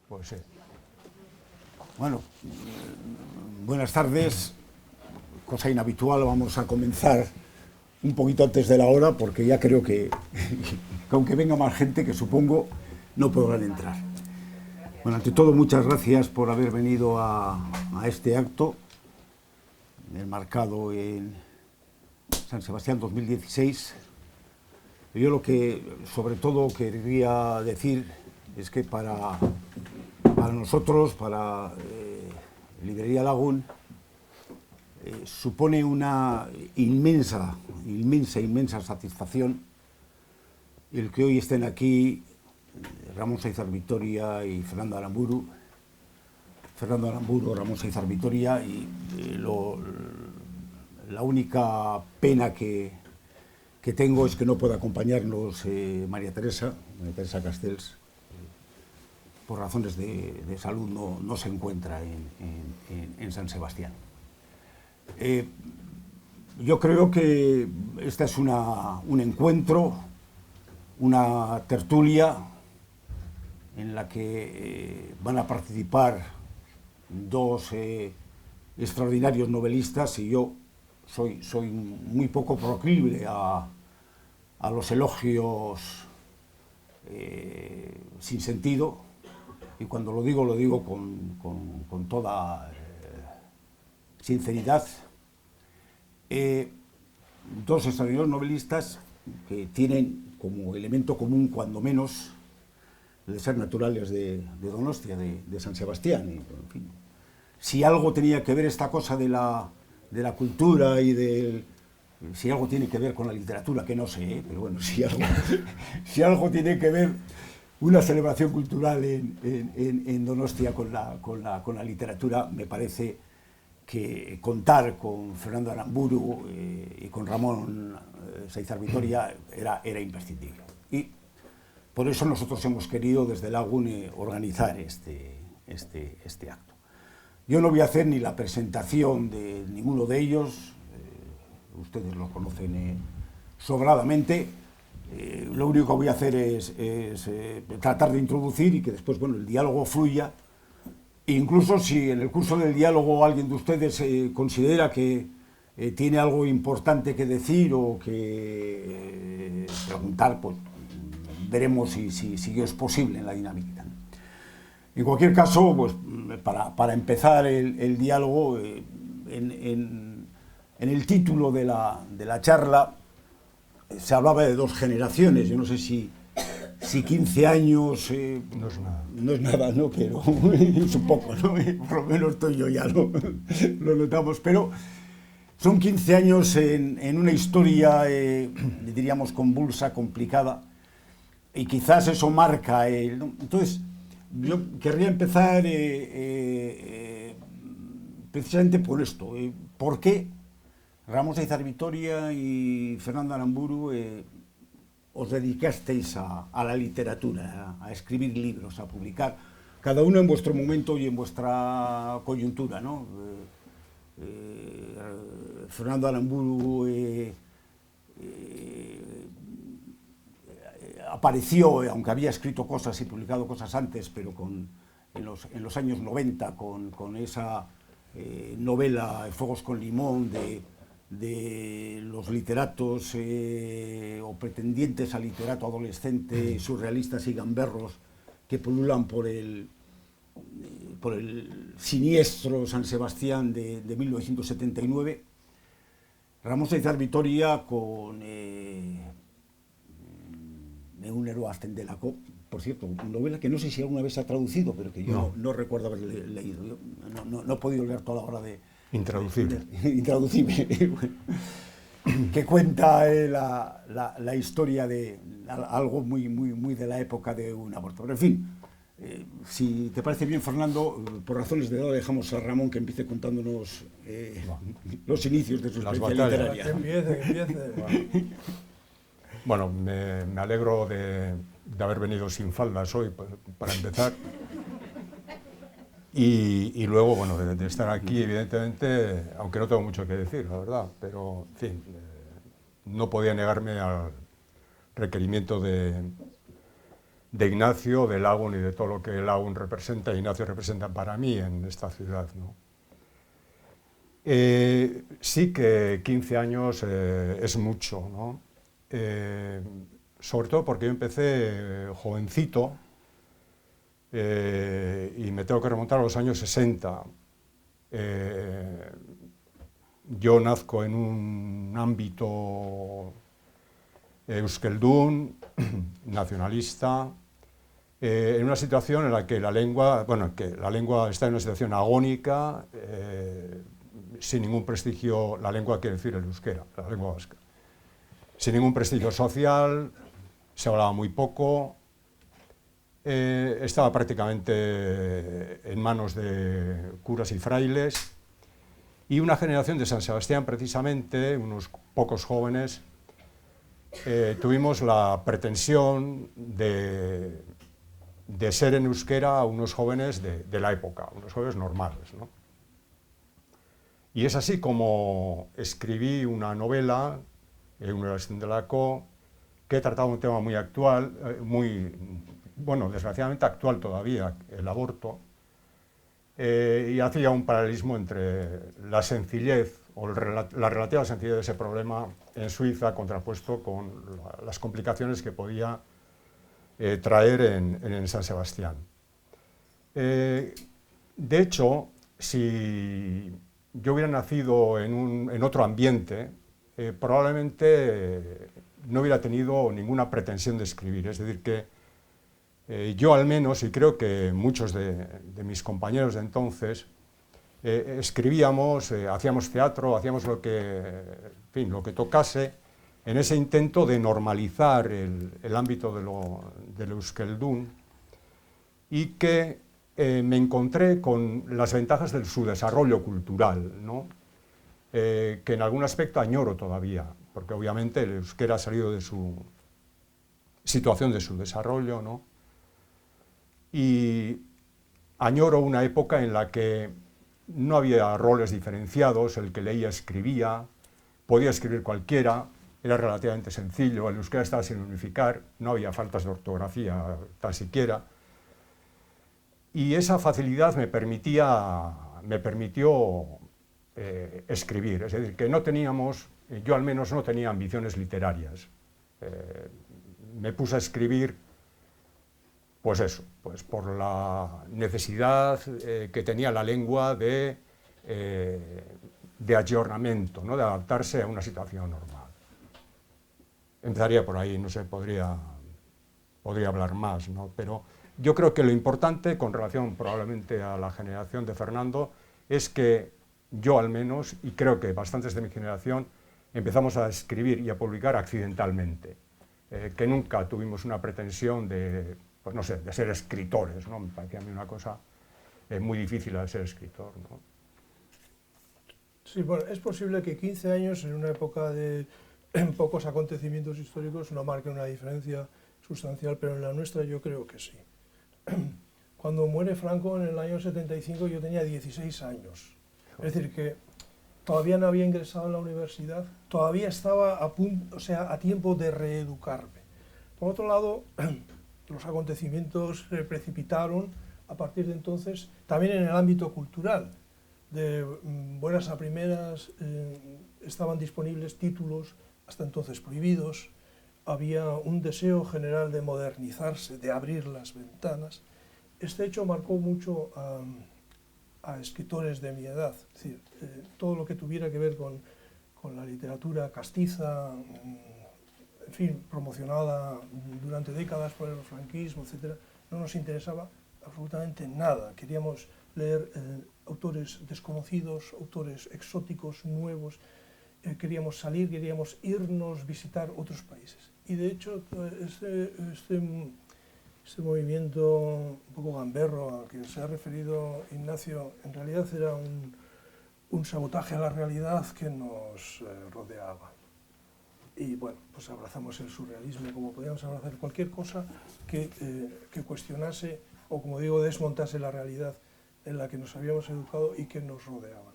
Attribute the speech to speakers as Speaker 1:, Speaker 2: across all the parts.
Speaker 1: Pues sí.
Speaker 2: Bueno, buenas tardes. Cosa inhabitual, vamos a comenzar un poquito antes de la hora porque ya creo que aunque venga más gente, que supongo no podrán entrar. Bueno, ante todo, muchas gracias por haber venido a este acto enmarcado en San Sebastián 2016. Yo lo que sobre todo querría decir es que para nosotros, para Librería Lagún, supone una inmensa satisfacción el que hoy estén aquí Ramón Saizar Vitoria y Fernando Aramburu, Ramón Saizar Vitoria, y la única pena que tengo es que no pueda acompañarnos María Teresa Castells. Por razones de salud no se encuentra en San Sebastián. Yo creo que esta es un encuentro, una tertulia en la que van a participar dos extraordinarios novelistas, y yo soy muy poco proclive a los elogios sin sentido. Y cuando lo digo con toda sinceridad. Dos extraordinarios novelistas que tienen como elemento común, cuando menos, el de ser naturales de Donostia, de San Sebastián. Y, en fin, si algo tenía que ver esta cosa de la cultura y si algo tiene que ver con la literatura, que no sé, pero bueno, si algo tiene que ver una celebración cultural en Donostia con la literatura, me parece que contar con Fernando Aramburu y con Ramón Saizar Vitoria era imprescindible. Y por eso nosotros hemos querido desde Lagún organizar este acto. Yo no voy a hacer ni la presentación de ninguno de ellos, ustedes los conocen sobradamente. Lo único que voy a hacer es tratar de introducir y que después, bueno, el diálogo fluya. Incluso si en el curso del diálogo alguien de ustedes considera que tiene algo importante que decir o que preguntar, pues veremos si es posible en la dinámica. En cualquier caso, pues para empezar el diálogo, en el título de la charla se hablaba de dos generaciones. Yo no sé si 15 años no es nada, ¿no? Pero es un poco, ¿no? Por lo menos tú y yo ya lo notamos, pero son 15 años en una historia, diríamos, convulsa, complicada, y quizás eso marca ¿no? Entonces, yo querría empezar precisamente por esto. ¿Por qué Ramón Saizar Vitoria y Fernando Aramburu os dedicasteis a la literatura, a escribir libros, a publicar, cada uno en vuestro momento y en vuestra coyuntura, ¿no? Fernando Aramburu apareció, aunque había escrito cosas y publicado cosas antes, pero en los años 90, con esa novela Fuegos con limón de los literatos o pretendientes a literato adolescente, surrealistas y gamberros que pululan por el siniestro San Sebastián de 1979. Ramón Saizar Vitoria con un héroe Astendelaco, por cierto, una novela que no sé si alguna vez se ha traducido, pero que yo no recuerdo haber leído. Yo no he podido leer toda la hora de...
Speaker 1: Intraducible.
Speaker 2: Que cuenta la historia de algo muy de la época de un aborto. Pero en fin, si te parece bien, Fernando, por razones de edad dejamos a Ramón que empiece contándonos los inicios de su experiencia literaria.
Speaker 3: Que empiece.
Speaker 1: Bueno, me alegro de haber venido sin faldas hoy, para empezar. Y luego, bueno, de estar aquí, evidentemente, aunque no tengo mucho que decir, la verdad, pero, en fin, no podía negarme al requerimiento de de Ignacio, de Lagun y de todo lo que Lagun representa, Ignacio representa para mí en esta ciudad, ¿no? Sí que 15 años es mucho, ¿no? Sobre todo porque yo empecé jovencito y me tengo que remontar a los años 60. Yo nazco en un ámbito euskeldun, nacionalista, en una situación en la que la lengua, bueno, que la lengua está en una situación agónica, sin ningún prestigio, la lengua quiere decir el euskera, la lengua vasca, sin ningún prestigio social, se hablaba muy poco, estaba prácticamente en manos de curas y frailes, y una generación de San Sebastián, precisamente, unos pocos jóvenes, tuvimos la pretensión de ser en euskera unos jóvenes de la época, unos jóvenes normales, ¿no? Y es así como escribí una novela, Universitat de la Co, que trataba un tema muy actual, muy, bueno, desgraciadamente actual todavía, el aborto, y hacía un paralelismo entre la sencillez o la relativa sencillez de ese problema en Suiza contrapuesto con las complicaciones que podía traer en San Sebastián. De hecho, si yo hubiera nacido en otro ambiente, probablemente no hubiera tenido ninguna pretensión de escribir. Es decir, que yo al menos, y creo que muchos de mis compañeros de entonces, escribíamos, hacíamos teatro, hacíamos lo que, en fin, lo que tocase, en ese intento de normalizar el ámbito del euskeldun, y que me encontré con las ventajas de su desarrollo cultural, ¿no? Que en algún aspecto añoro todavía, porque obviamente el euskera ha salido de su situación, de su desarrollo, ¿no? Y añoro una época en la que no había roles diferenciados, el que leía escribía, podía escribir cualquiera, era relativamente sencillo, el euskera estaba sin unificar, no había faltas de ortografía tan siquiera, y esa facilidad me permitió escribir, es decir, que no teníamos, yo al menos no tenía ambiciones literarias, me puse a escribir, pues eso, pues por la necesidad que tenía la lengua de ayornamiento, ¿no? De adaptarse a una situación normal. Empezaría por ahí, no sé, podría hablar más, ¿no? Pero yo creo que lo importante, con relación probablemente a la generación de Fernando, es que yo al menos, y creo que bastantes de mi generación, empezamos a escribir y a publicar accidentalmente, que nunca tuvimos una pretensión de, pues no sé, de ser escritores, ¿no? Me parecía a mí una cosa muy difícil de ser escritor, ¿no?
Speaker 3: Sí, bueno, es posible que 15 años en una época de pocos acontecimientos históricos no marquen una diferencia sustancial, pero en la nuestra yo creo que sí. Cuando muere Franco en el año 75 yo tenía 16 años, es decir que todavía no había ingresado en la universidad, todavía estaba a punto, o sea, a tiempo de reeducarme. Por otro lado, los acontecimientos se precipitaron a partir de entonces, también en el ámbito cultural. De buenas a primeras estaban disponibles títulos hasta entonces prohibidos, había un deseo general de modernizarse, de abrir las ventanas. Este hecho marcó mucho a escritores de mi edad, es decir, todo lo que tuviera que ver con la literatura castiza, en fin, promocionada durante décadas por el franquismo, etc., no nos interesaba absolutamente nada. Queríamos leer autores desconocidos, autores exóticos, nuevos, queríamos salir, queríamos irnos, visitar otros países. Y de hecho, este movimiento un poco gamberro al que se ha referido Ignacio, en realidad era un sabotaje a la realidad que nos rodeaba. Y bueno, pues abrazamos el surrealismo como podíamos abrazar cualquier cosa que cuestionase o, como digo, desmontase la realidad en la que nos habíamos educado y que nos rodeaban.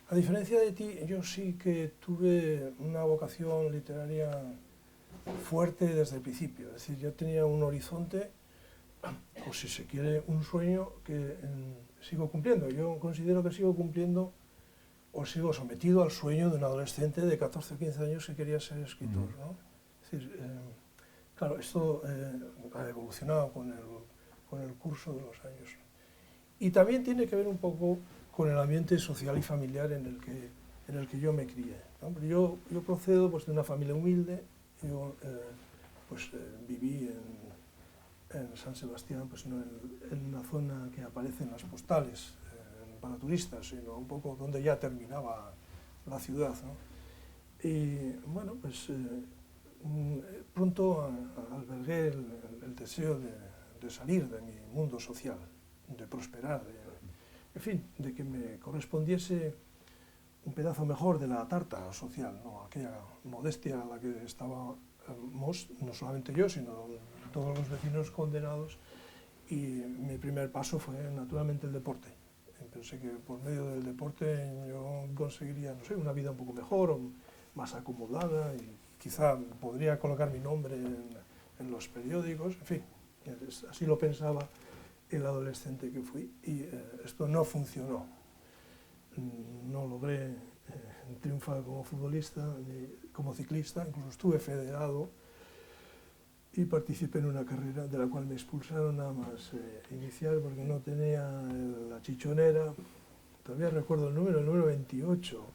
Speaker 3: A diferencia de ti, yo sí que tuve una vocación literaria fuerte desde el principio. Es decir, yo tenía un horizonte, o si se quiere, un sueño que sigo cumpliendo. Yo considero que sigo cumpliendo o sigo sometido al sueño de un adolescente de 14 o 15 años que quería ser escritor, ¿no? Es decir, claro, esto ha evolucionado con el curso de los años. Y también tiene que ver un poco con el ambiente social y familiar en el que yo me crié, ¿no? Yo procedo pues, de una familia humilde. Yo viví en San Sebastián, pues no en una zona que aparece en las postales para turistas, sino un poco donde ya terminaba la ciudad, ¿no? Y bueno, pues pronto albergué el deseo de salir de mi mundo social, de prosperar, en fin, de que me correspondiese un pedazo mejor de la tarta social, ¿no? Aquella modestia a la que estábamos, no solamente yo, sino todos los vecinos condenados. Y mi primer paso fue naturalmente el deporte. Pensé que por medio del deporte yo conseguiría, no sé, una vida un poco mejor, o más acomodada, y quizá podría colocar mi nombre en los periódicos, en fin, así lo pensaba el adolescente que fui, y esto no funcionó. No logré triunfar como futbolista ni como ciclista, incluso estuve federado y participé en una carrera de la cual me expulsaron nada más iniciar porque no tenía la chichonera. Todavía recuerdo el número 28,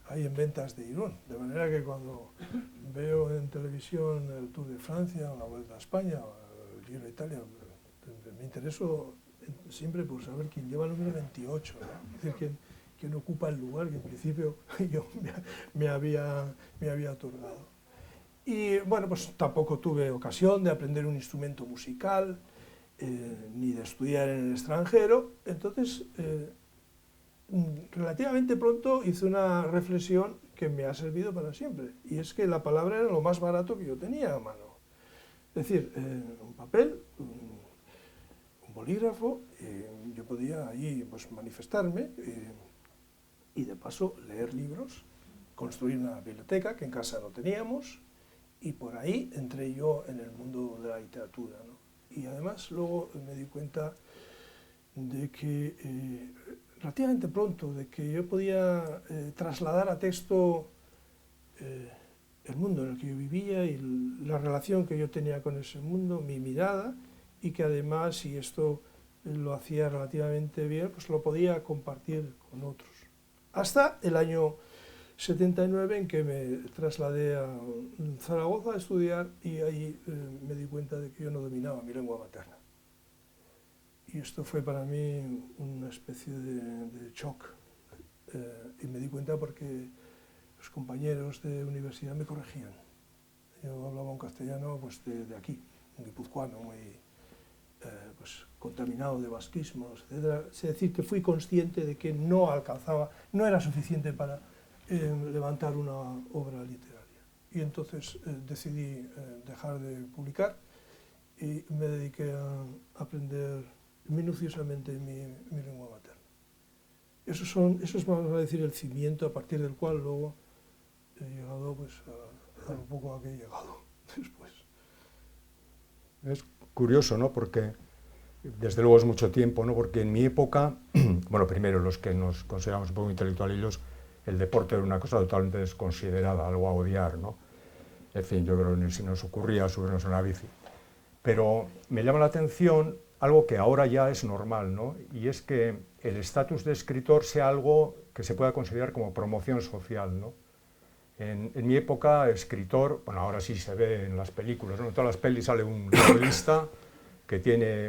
Speaker 3: ahí en Ventas de Irún, de manera que cuando veo en televisión el Tour de Francia, o la Vuelta a España, o el Giro de Italia, me intereso siempre por saber quién lleva el número 28, ¿no? Es decir, quién ocupa el lugar que en principio yo me había otorgado. Y bueno, pues tampoco tuve ocasión de aprender un instrumento musical, ni de estudiar en el extranjero. Entonces, relativamente pronto hice una reflexión que me ha servido para siempre, y es que la palabra era lo más barato que yo tenía a mano. Es decir, un papel, un bolígrafo, yo podía ahí pues, manifestarme, y de paso leer libros, construir una biblioteca que en casa no teníamos, y por ahí entré yo en el mundo de la literatura, ¿no? Y además luego me di cuenta de que relativamente pronto, de que yo podía trasladar a texto el mundo en el que yo vivía y la relación que yo tenía con ese mundo, mi mirada, y que además, si esto lo hacía relativamente bien, pues lo podía compartir con otros. Hasta el año 79, en que me trasladé a Zaragoza a estudiar, y ahí me di cuenta de que yo no dominaba mi lengua materna. Y esto fue para mí una especie de shock, y me di cuenta porque los compañeros de universidad me corregían. Yo hablaba un castellano pues, de aquí, un guipuzcoano muy pues, contaminado de vasquismos, etc. Es decir, que fui consciente de que no alcanzaba, no era suficiente para levantar una obra literaria. Y entonces decidí dejar de publicar y me dediqué a aprender minuciosamente mi lengua materna. Eso es, vamos a decir, el cimiento a partir del cual luego he llegado pues, a lo poco a que he llegado después.
Speaker 1: Es curioso, ¿no? Porque desde luego es mucho tiempo, ¿no? Porque en mi época, bueno, primero los que nos consideramos un poco intelectualilos, el deporte era una cosa totalmente desconsiderada, algo a odiar, ¿no? En fin, yo creo que ni si nos ocurría subirnos a una bici. Pero me llama la atención algo que ahora ya es normal, ¿no? Y es que el estatus de escritor sea algo que se pueda considerar como promoción social, ¿no? En mi época, escritor, bueno, ahora sí se ve en las películas, ¿no? En todas las pelis sale un novelista que tiene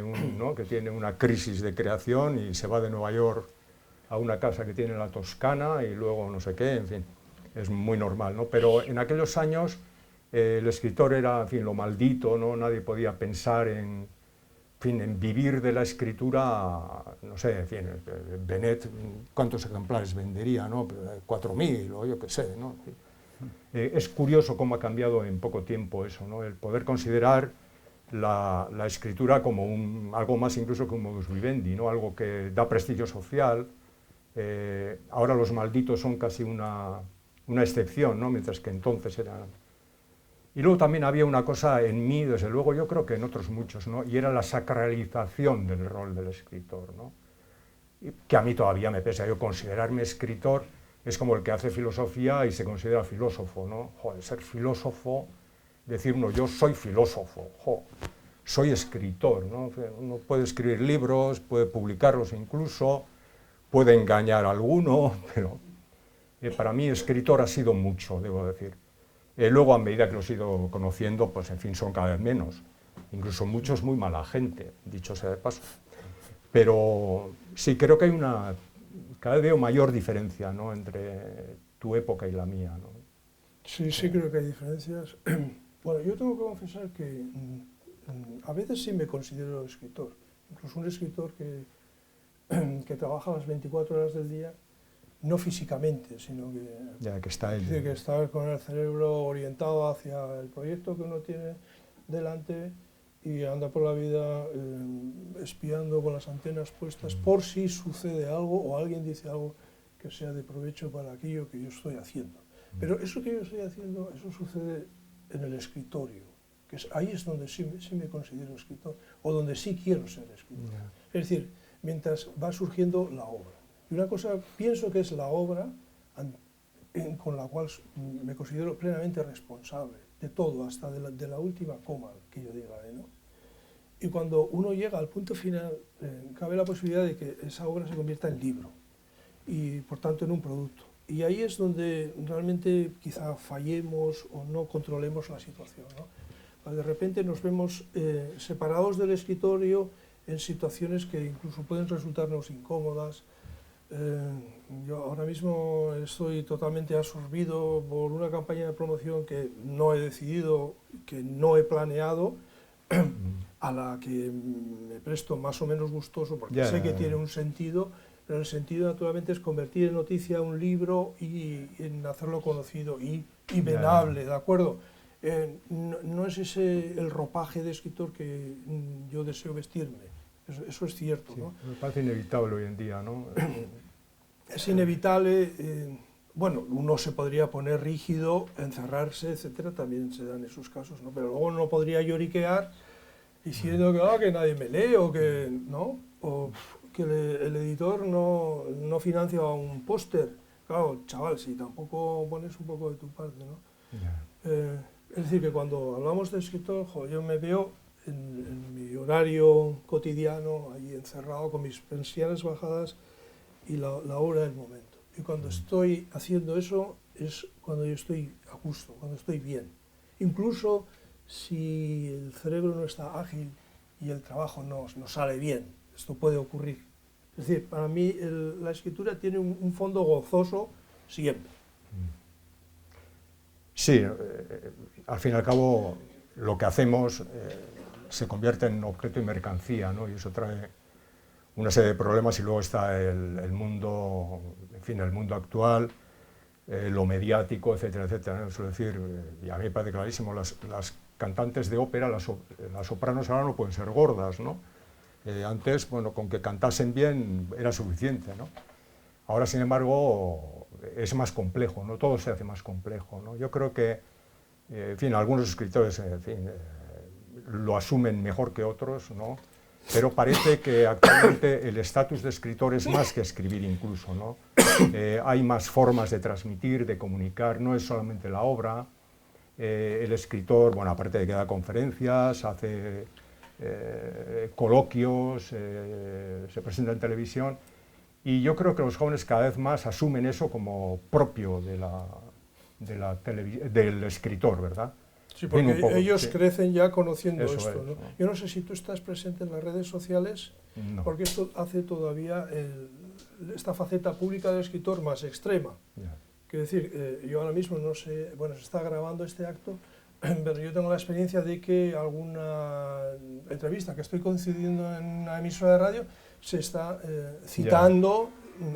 Speaker 1: una crisis de creación y se va de Nueva York a una casa que tiene en la Toscana y luego no sé qué, en fin, es muy normal, ¿no? Pero en aquellos años el escritor era, en fin, lo maldito, ¿no? Nadie podía pensar en vivir de la escritura, no sé, en fin, Benet, ¿cuántos ejemplares vendería, no? 4.000 o yo qué sé, ¿no? Es curioso cómo ha cambiado en poco tiempo eso, ¿no? El poder considerar la escritura como algo más incluso que un modus vivendi, ¿no? Algo que da prestigio social. Ahora los malditos son casi una excepción, ¿no? Mientras que entonces Y luego también había una cosa en mí, desde luego, yo creo que en otros muchos, ¿no? Y era la sacralización del rol del escritor, ¿no? Y que a mí todavía me pesa. Yo considerarme escritor es como el que hace filosofía y se considera filósofo, ¿no? Joder, ser filósofo, decir uno, yo soy filósofo, soy escritor, ¿no? Uno puede escribir libros, puede publicarlos incluso, puede engañar a alguno, pero para mí escritor ha sido mucho, debo decir. Luego, a medida que los he ido conociendo, pues en fin, son cada vez menos. Incluso muchos muy mala gente, dicho sea de paso. Pero sí, creo que hay cada vez veo mayor diferencia, ¿no?, entre tu época y la mía, ¿no?
Speaker 3: Sí, sí creo que hay diferencias. Bueno, yo tengo que confesar que a veces sí me considero escritor. Incluso un escritor que trabaja las 24 horas del día, no físicamente, sino que,
Speaker 1: ya, que está
Speaker 3: que está con el cerebro orientado hacia el proyecto que uno tiene delante y anda por la vida espiando con las antenas puestas por si sucede algo o alguien dice algo que sea de provecho para aquello que yo estoy haciendo. Pero eso que yo estoy haciendo, eso sucede en el escritorio, que ahí es donde sí me considero escritor, o donde sí quiero ser escritor. Es decir, mientras va surgiendo la obra. Y una cosa, pienso que es la obra con la cual me considero plenamente responsable de todo, hasta de la última coma que yo diga, ¿no? Y cuando uno llega al punto final, cabe la posibilidad de que esa obra se convierta en libro y, por tanto, en un producto. Y ahí es donde realmente quizá fallemos o no controlemos la situación, ¿no? De repente nos vemos separados del escritorio en situaciones que incluso pueden resultarnos incómodas. Yo ahora mismo estoy totalmente absorbido por una campaña de promoción que no he decidido, que no he planeado, a la que me presto más o menos gustoso porque sé que tiene un sentido, pero el sentido naturalmente es convertir en noticia un libro y en hacerlo conocido y venable, ¿de acuerdo? No es ese el ropaje de escritor que yo deseo vestirme, eso es cierto, ¿no?
Speaker 1: Me parece inevitable hoy en día, ¿no?
Speaker 3: Es inevitable, bueno, uno se podría poner rígido, encerrarse, etcétera, también se dan esos casos, ¿no? Pero luego no podría lloriquear diciendo que nadie me lee o que, ¿no? O que el editor no financia un póster. Claro, chaval, si tampoco pones un poco de tu parte, ¿no? Es decir, que cuando hablamos de escritor, yo me veo en mi horario cotidiano, ahí encerrado, con mis persianas bajadas y la obra del momento. Y cuando estoy haciendo eso, es cuando yo estoy a gusto, cuando estoy bien. Incluso si el cerebro no está ágil y el trabajo no sale bien, esto puede ocurrir. Es decir, para mí la escritura tiene un fondo gozoso siempre.
Speaker 1: Sí, al fin y al cabo lo que hacemos se convierte en objeto y mercancía, ¿no? Y eso trae una serie de problemas. Y luego está el mundo, en fin, el mundo actual, lo mediático, etcétera, etcétera, ¿no? Es decir, y a mí me parece clarísimo, las cantantes de ópera, las sopranos ahora no pueden ser gordas, ¿no? Antes, bueno, con que cantasen bien era suficiente, ¿no? Ahora, sin embargo, es más complejo, ¿no? Todo se hace más complejo, ¿no? Yo creo que, en fin, algunos escritores, en fin, lo asumen mejor que otros, ¿no? Pero parece que actualmente el estatus de escritor es más que escribir incluso, ¿no? Hay más formas de transmitir, de comunicar, no es solamente la obra. El escritor, bueno, aparte de que da conferencias, hace coloquios, se presenta en televisión, y yo creo que los jóvenes cada vez más asumen eso como propio del escritor, ¿verdad?
Speaker 3: Sí, porque ellos
Speaker 1: sí,
Speaker 3: crecen ya conociendo
Speaker 1: eso
Speaker 3: esto,
Speaker 1: es,
Speaker 3: ¿no?
Speaker 1: ¿no?
Speaker 3: Yo no sé si tú estás presente en las redes sociales,
Speaker 1: No.
Speaker 3: porque esto hace todavía esta faceta pública del escritor más extrema.
Speaker 1: Ya.
Speaker 3: Quiero decir, yo ahora mismo no sé, bueno, se está grabando este acto, pero yo tengo la experiencia de que alguna entrevista que estoy concediendo en una emisora de radio se está citando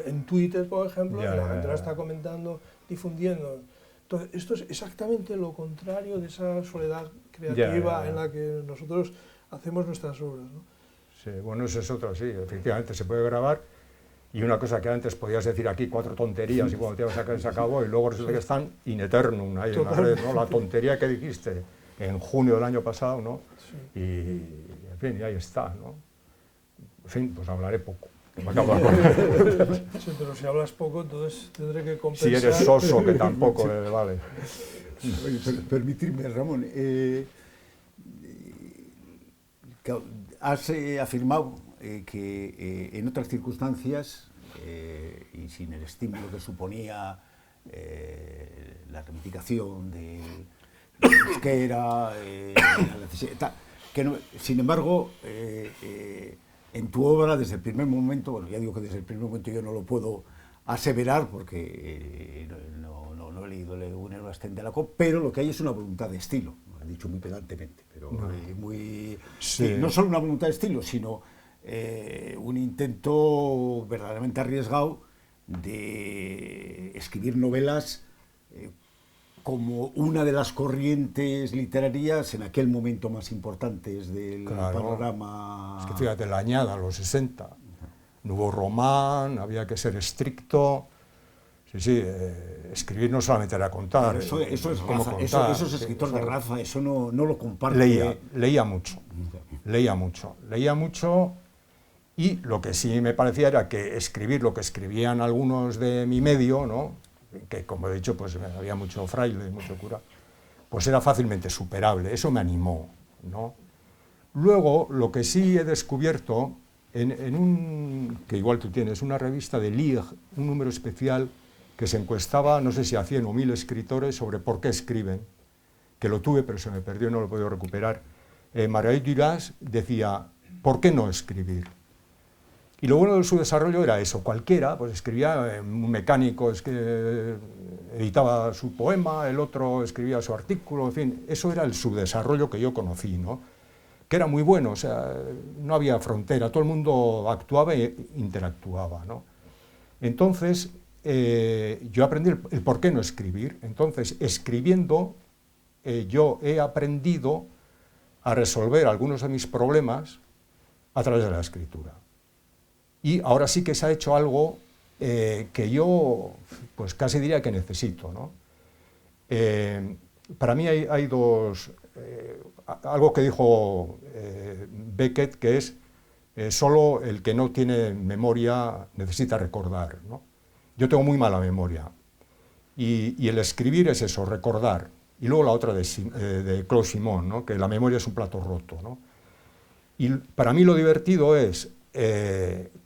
Speaker 3: en Twitter, por ejemplo, y la gente la está comentando, difundiendo. Entonces, esto es exactamente lo contrario de esa soledad creativa en la que nosotros hacemos nuestras obras, ¿no?
Speaker 1: Sí, bueno, eso es otro, sí, efectivamente se puede grabar. Y una cosa que antes podías decir aquí 4 tonterías y cuando te ibas a caer se acabó, y luego resulta que están in eternum ahí en la red, ¿no? La tontería que dijiste en junio del año pasado, ¿no?
Speaker 3: Sí.
Speaker 1: Y, en fin, y ahí está, ¿no? En fin, pues hablaré poco. Me acabo de acordar.
Speaker 3: Sí, pero si hablas poco, entonces tendré que compensar.
Speaker 1: Si eres soso, que tampoco, vale.
Speaker 2: Oye, permitirme, Ramón, que has afirmado que en otras circunstancias y sin el estímulo que suponía la reivindicación de euskera, la necesidad, tal, que no, sin embargo, en tu obra, desde el primer momento, bueno, ya digo que desde el primer momento yo no lo puedo aseverar porque no he leído un Erbasten de la COP, pero lo que hay es una voluntad de estilo, lo he dicho muy pedantemente, pero muy...
Speaker 1: Sí.
Speaker 2: No solo una voluntad de estilo, sino un intento verdaderamente arriesgado de escribir novelas como una de las corrientes literarias en aquel momento más importantes del panorama.
Speaker 1: Es que fíjate, la añada, los 60, no hubo román, había que ser estricto. Sí, escribir no solamente era contar.
Speaker 2: Eso es
Speaker 1: cómo
Speaker 2: raza,
Speaker 1: contar,
Speaker 2: eso es escritor de raza, eso no lo comparte.
Speaker 1: Leía mucho, y lo que sí me parecía era que escribir lo que escribían algunos de mi medio, ¿no? Que como he dicho, pues había mucho fraile, mucho cura, pues era fácilmente superable, eso me animó, ¿no? Luego, lo que sí he descubierto, en un, que igual tú tienes, una revista de Ligue, un número especial que se encuestaba, no sé si a 100 o 1000 escritores sobre por qué escriben, que lo tuve pero se me perdió y no lo he podido recuperar. Marguerite Duras decía, ¿por qué no escribir? Y lo bueno de su desarrollo era eso, cualquiera, pues escribía, un mecánico editaba su poema, el otro escribía su artículo, en fin, eso era el subdesarrollo que yo conocí, ¿no? Que era muy bueno, o sea, no había frontera, todo el mundo actuaba e interactuaba, ¿no? Entonces, yo aprendí el por qué no escribir. Entonces, escribiendo, yo he aprendido a resolver algunos de mis problemas a través de la escritura. Y ahora sí que se ha hecho algo que yo, pues casi diría que necesito, ¿no? Para mí hay dos... algo que dijo Beckett, que es solo el que no tiene memoria necesita recordar, ¿no? Yo tengo muy mala memoria y el escribir es eso, recordar. Y luego la otra de Claude Simon, ¿no? Que la memoria es un plato roto, ¿no? Y para mí lo divertido es,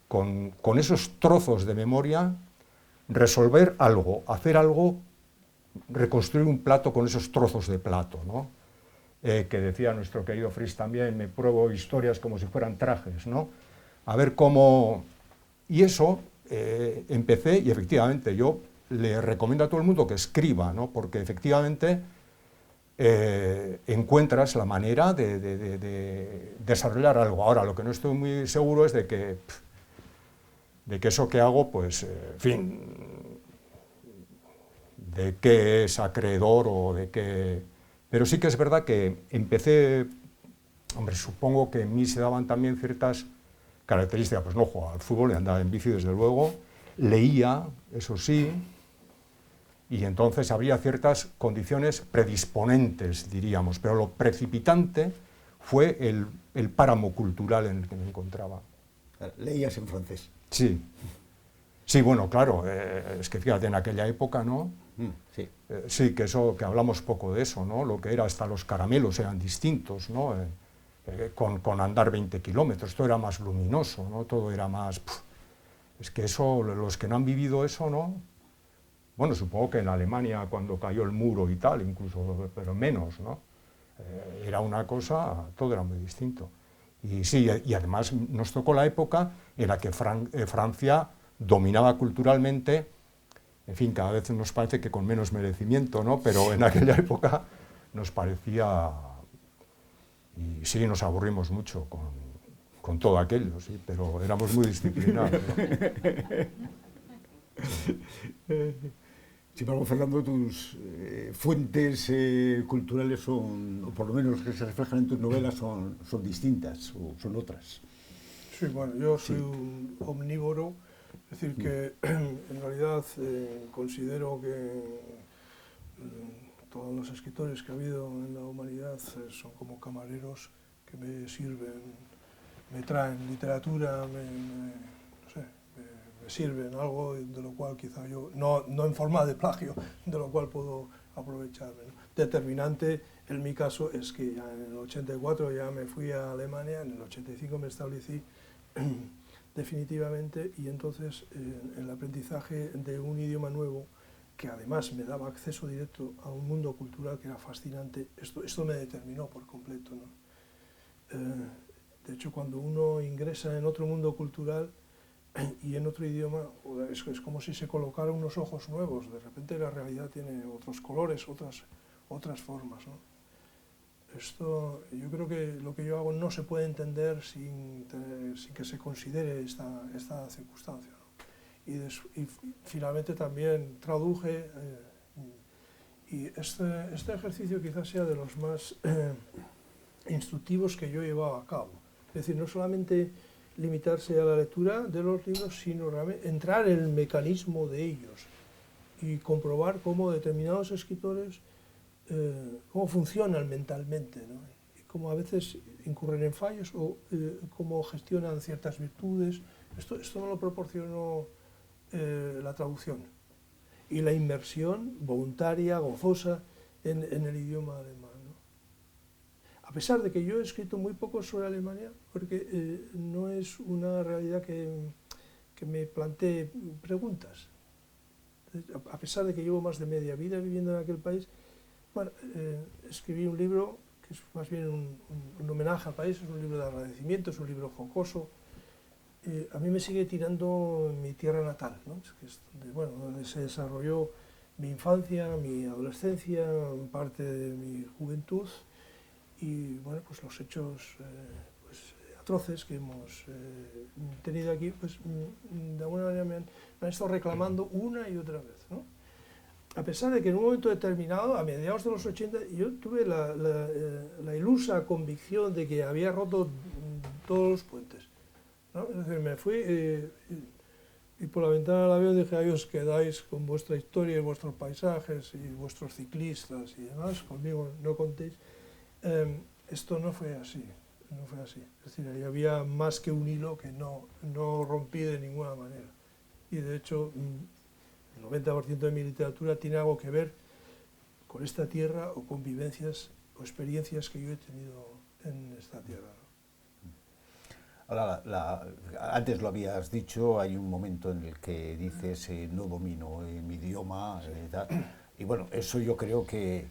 Speaker 1: con esos trozos de memoria, resolver algo, hacer algo, reconstruir un plato con esos trozos de plato, ¿no? Que decía nuestro querido Fries también, me pruebo historias como si fueran trajes, ¿no? A ver cómo... Y eso empecé, y efectivamente yo le recomiendo a todo el mundo que escriba, ¿no? Porque efectivamente encuentras la manera de desarrollar algo. Ahora, lo que no estoy muy seguro es de que eso que hago, pues, en fin, de qué es acreedor o de qué... Pero sí que es verdad que empecé, hombre, supongo que en mí se daban también ciertas características, pues no jugaba al fútbol, andaba en bici desde luego, leía, eso sí, y entonces había ciertas condiciones predisponentes, diríamos, pero lo precipitante fue el páramo cultural en el que me encontraba.
Speaker 2: Leías en francés.
Speaker 1: Sí, sí, bueno, claro, es que fíjate, en aquella época, ¿no?
Speaker 2: Sí.
Speaker 1: Sí, que hablamos poco de eso, ¿no? Lo que era, hasta los caramelos eran distintos, ¿no? Con andar 20 kilómetros, esto era más luminoso, ¿no? Todo era más... Es que eso, los que no han vivido eso, ¿no? Bueno, supongo que en Alemania cuando cayó el muro y tal, incluso, pero menos, ¿no? Era una cosa, todo era muy distinto. Y sí, y además nos tocó la época en la que Francia dominaba culturalmente, en fin, cada vez nos parece que con menos merecimiento, ¿no? Pero en aquella época nos parecía, y sí, nos aburrimos mucho con todo aquello, sí, pero éramos muy disciplinados, ¿no?
Speaker 2: Sin embargo, Fernando, tus fuentes culturales son, o por lo menos que se reflejan en tus novelas, son distintas, o son otras.
Speaker 3: Sí, bueno, yo soy un omnívoro, Es decir, que en realidad considero que todos los escritores que ha habido en la humanidad son como camareros que me sirven, me traen literatura, no sé, me sirven algo de lo cual quizá yo, no en forma de plagio, de lo cual puedo aprovecharme, ¿no? Determinante en mi caso es que ya en el 84 ya me fui a Alemania, en el 85 me establecí definitivamente, y entonces el aprendizaje de un idioma nuevo, que además me daba acceso directo a un mundo cultural que era fascinante, esto me determinó por completo, ¿no? De hecho, cuando uno ingresa en otro mundo cultural y en otro idioma, es como si se colocara unos ojos nuevos, de repente la realidad tiene otros colores, otras formas, ¿no? Esto, yo creo que lo que yo hago no se puede entender sin que se considere esta circunstancia, ¿no? Y finalmente también traduje, y este ejercicio quizás sea de los más instructivos que yo he llevado a cabo. Es decir, no solamente limitarse a la lectura de los libros, sino realmente entrar en el mecanismo de ellos y comprobar cómo determinados escritores cómo funcionan mentalmente, ¿no? Y cómo a veces incurren en fallos o cómo gestionan ciertas virtudes. Esto me lo proporcionó la traducción y la inmersión voluntaria, gozosa en el idioma alemán, ¿no? A pesar de que yo he escrito muy poco sobre Alemania, porque no es una realidad que me plantee preguntas. A pesar de que llevo más de media vida viviendo en aquel país, bueno, escribí un libro que es más bien un homenaje al país, es un libro de agradecimiento, es un libro jocoso. A mí me sigue tirando mi tierra natal, ¿no? Es donde se desarrolló mi infancia, mi adolescencia, parte de mi juventud, y bueno, pues los hechos atroces que hemos tenido aquí, pues de alguna manera me han estado reclamando una y otra vez, ¿no? A pesar de que en un momento determinado, a mediados de los 80, yo tuve la ilusa convicción de que había roto todos los puentes, ¿no? Es decir, me fui y por la ventana del avión dije, ahí os quedáis con vuestra historia y vuestros paisajes y vuestros ciclistas y demás, conmigo no contéis. Esto no fue así, no fue así. Es decir, ahí había más que un hilo que no rompí de ninguna manera. Y de hecho, el 90% de mi literatura tiene algo que ver con esta tierra o con vivencias o experiencias que yo he tenido en esta tierra, ¿no?
Speaker 2: Ahora, antes lo habías dicho, hay un momento en el que dices no domino mi idioma, y bueno, eso yo creo que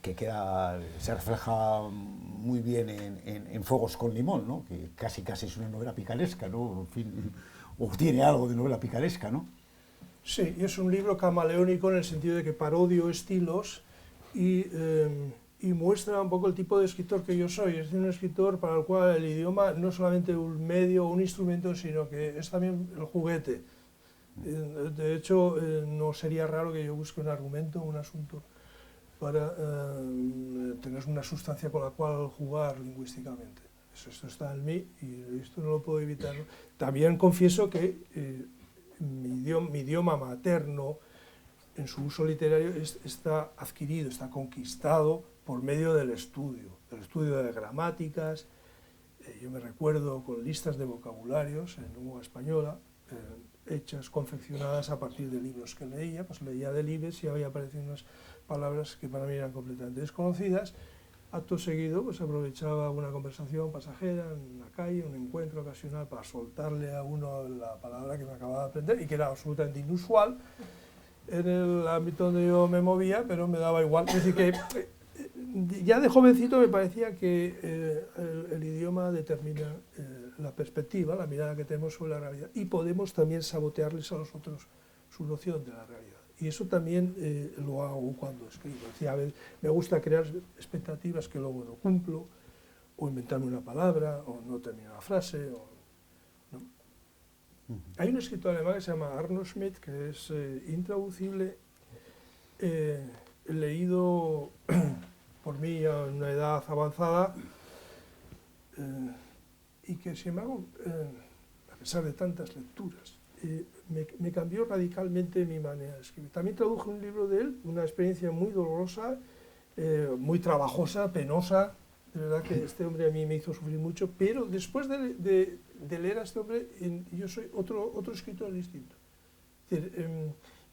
Speaker 2: se refleja muy bien en Fuegos con limón, ¿no? Que casi es una novela picaresca, ¿no? En fin, o tiene algo de novela picaresca, ¿no?
Speaker 3: Sí, y es un libro camaleónico en el sentido de que parodio estilos y muestra un poco el tipo de escritor que yo soy. Es decir, un escritor para el cual el idioma no es solamente un medio o un instrumento, sino que es también el juguete. De hecho, no sería raro que yo busque un argumento, un asunto, para tener una sustancia con la cual jugar lingüísticamente. Esto está en mí y esto no lo puedo evitar, ¿no? También confieso que mi idioma materno, en su uso literario, está adquirido, está conquistado por medio del estudio de gramáticas. Yo me recuerdo con listas de vocabularios en lengua española, hechas, confeccionadas a partir de libros que leía, pues leía Delibes y había aparecido unas palabras que para mí eran completamente desconocidas. Acto seguido, pues aprovechaba una conversación pasajera en la calle, un encuentro ocasional para soltarle a uno la palabra que me acababa de aprender y que era absolutamente inusual en el ámbito donde yo me movía, pero me daba igual. Es decir, que ya de jovencito me parecía que el idioma determina la perspectiva, la mirada que tenemos sobre la realidad, y podemos también sabotearles a los otros su noción de la realidad. Y eso también lo hago cuando escribo. Es decir, a veces me gusta crear expectativas que luego no cumplo, o inventarme una palabra, o no terminar la frase, ¿no? Hay un escritor alemán que se llama Arno Schmidt, que es intraducible, leído por mí a una edad avanzada, y que sin embargo, a pesar de tantas lecturas me cambió radicalmente mi manera de escribir. También traduje un libro de él, una experiencia muy dolorosa, muy trabajosa, penosa. De verdad que este hombre a mí me hizo sufrir mucho, pero después de leer a este hombre, yo soy otro escritor distinto. Es decir,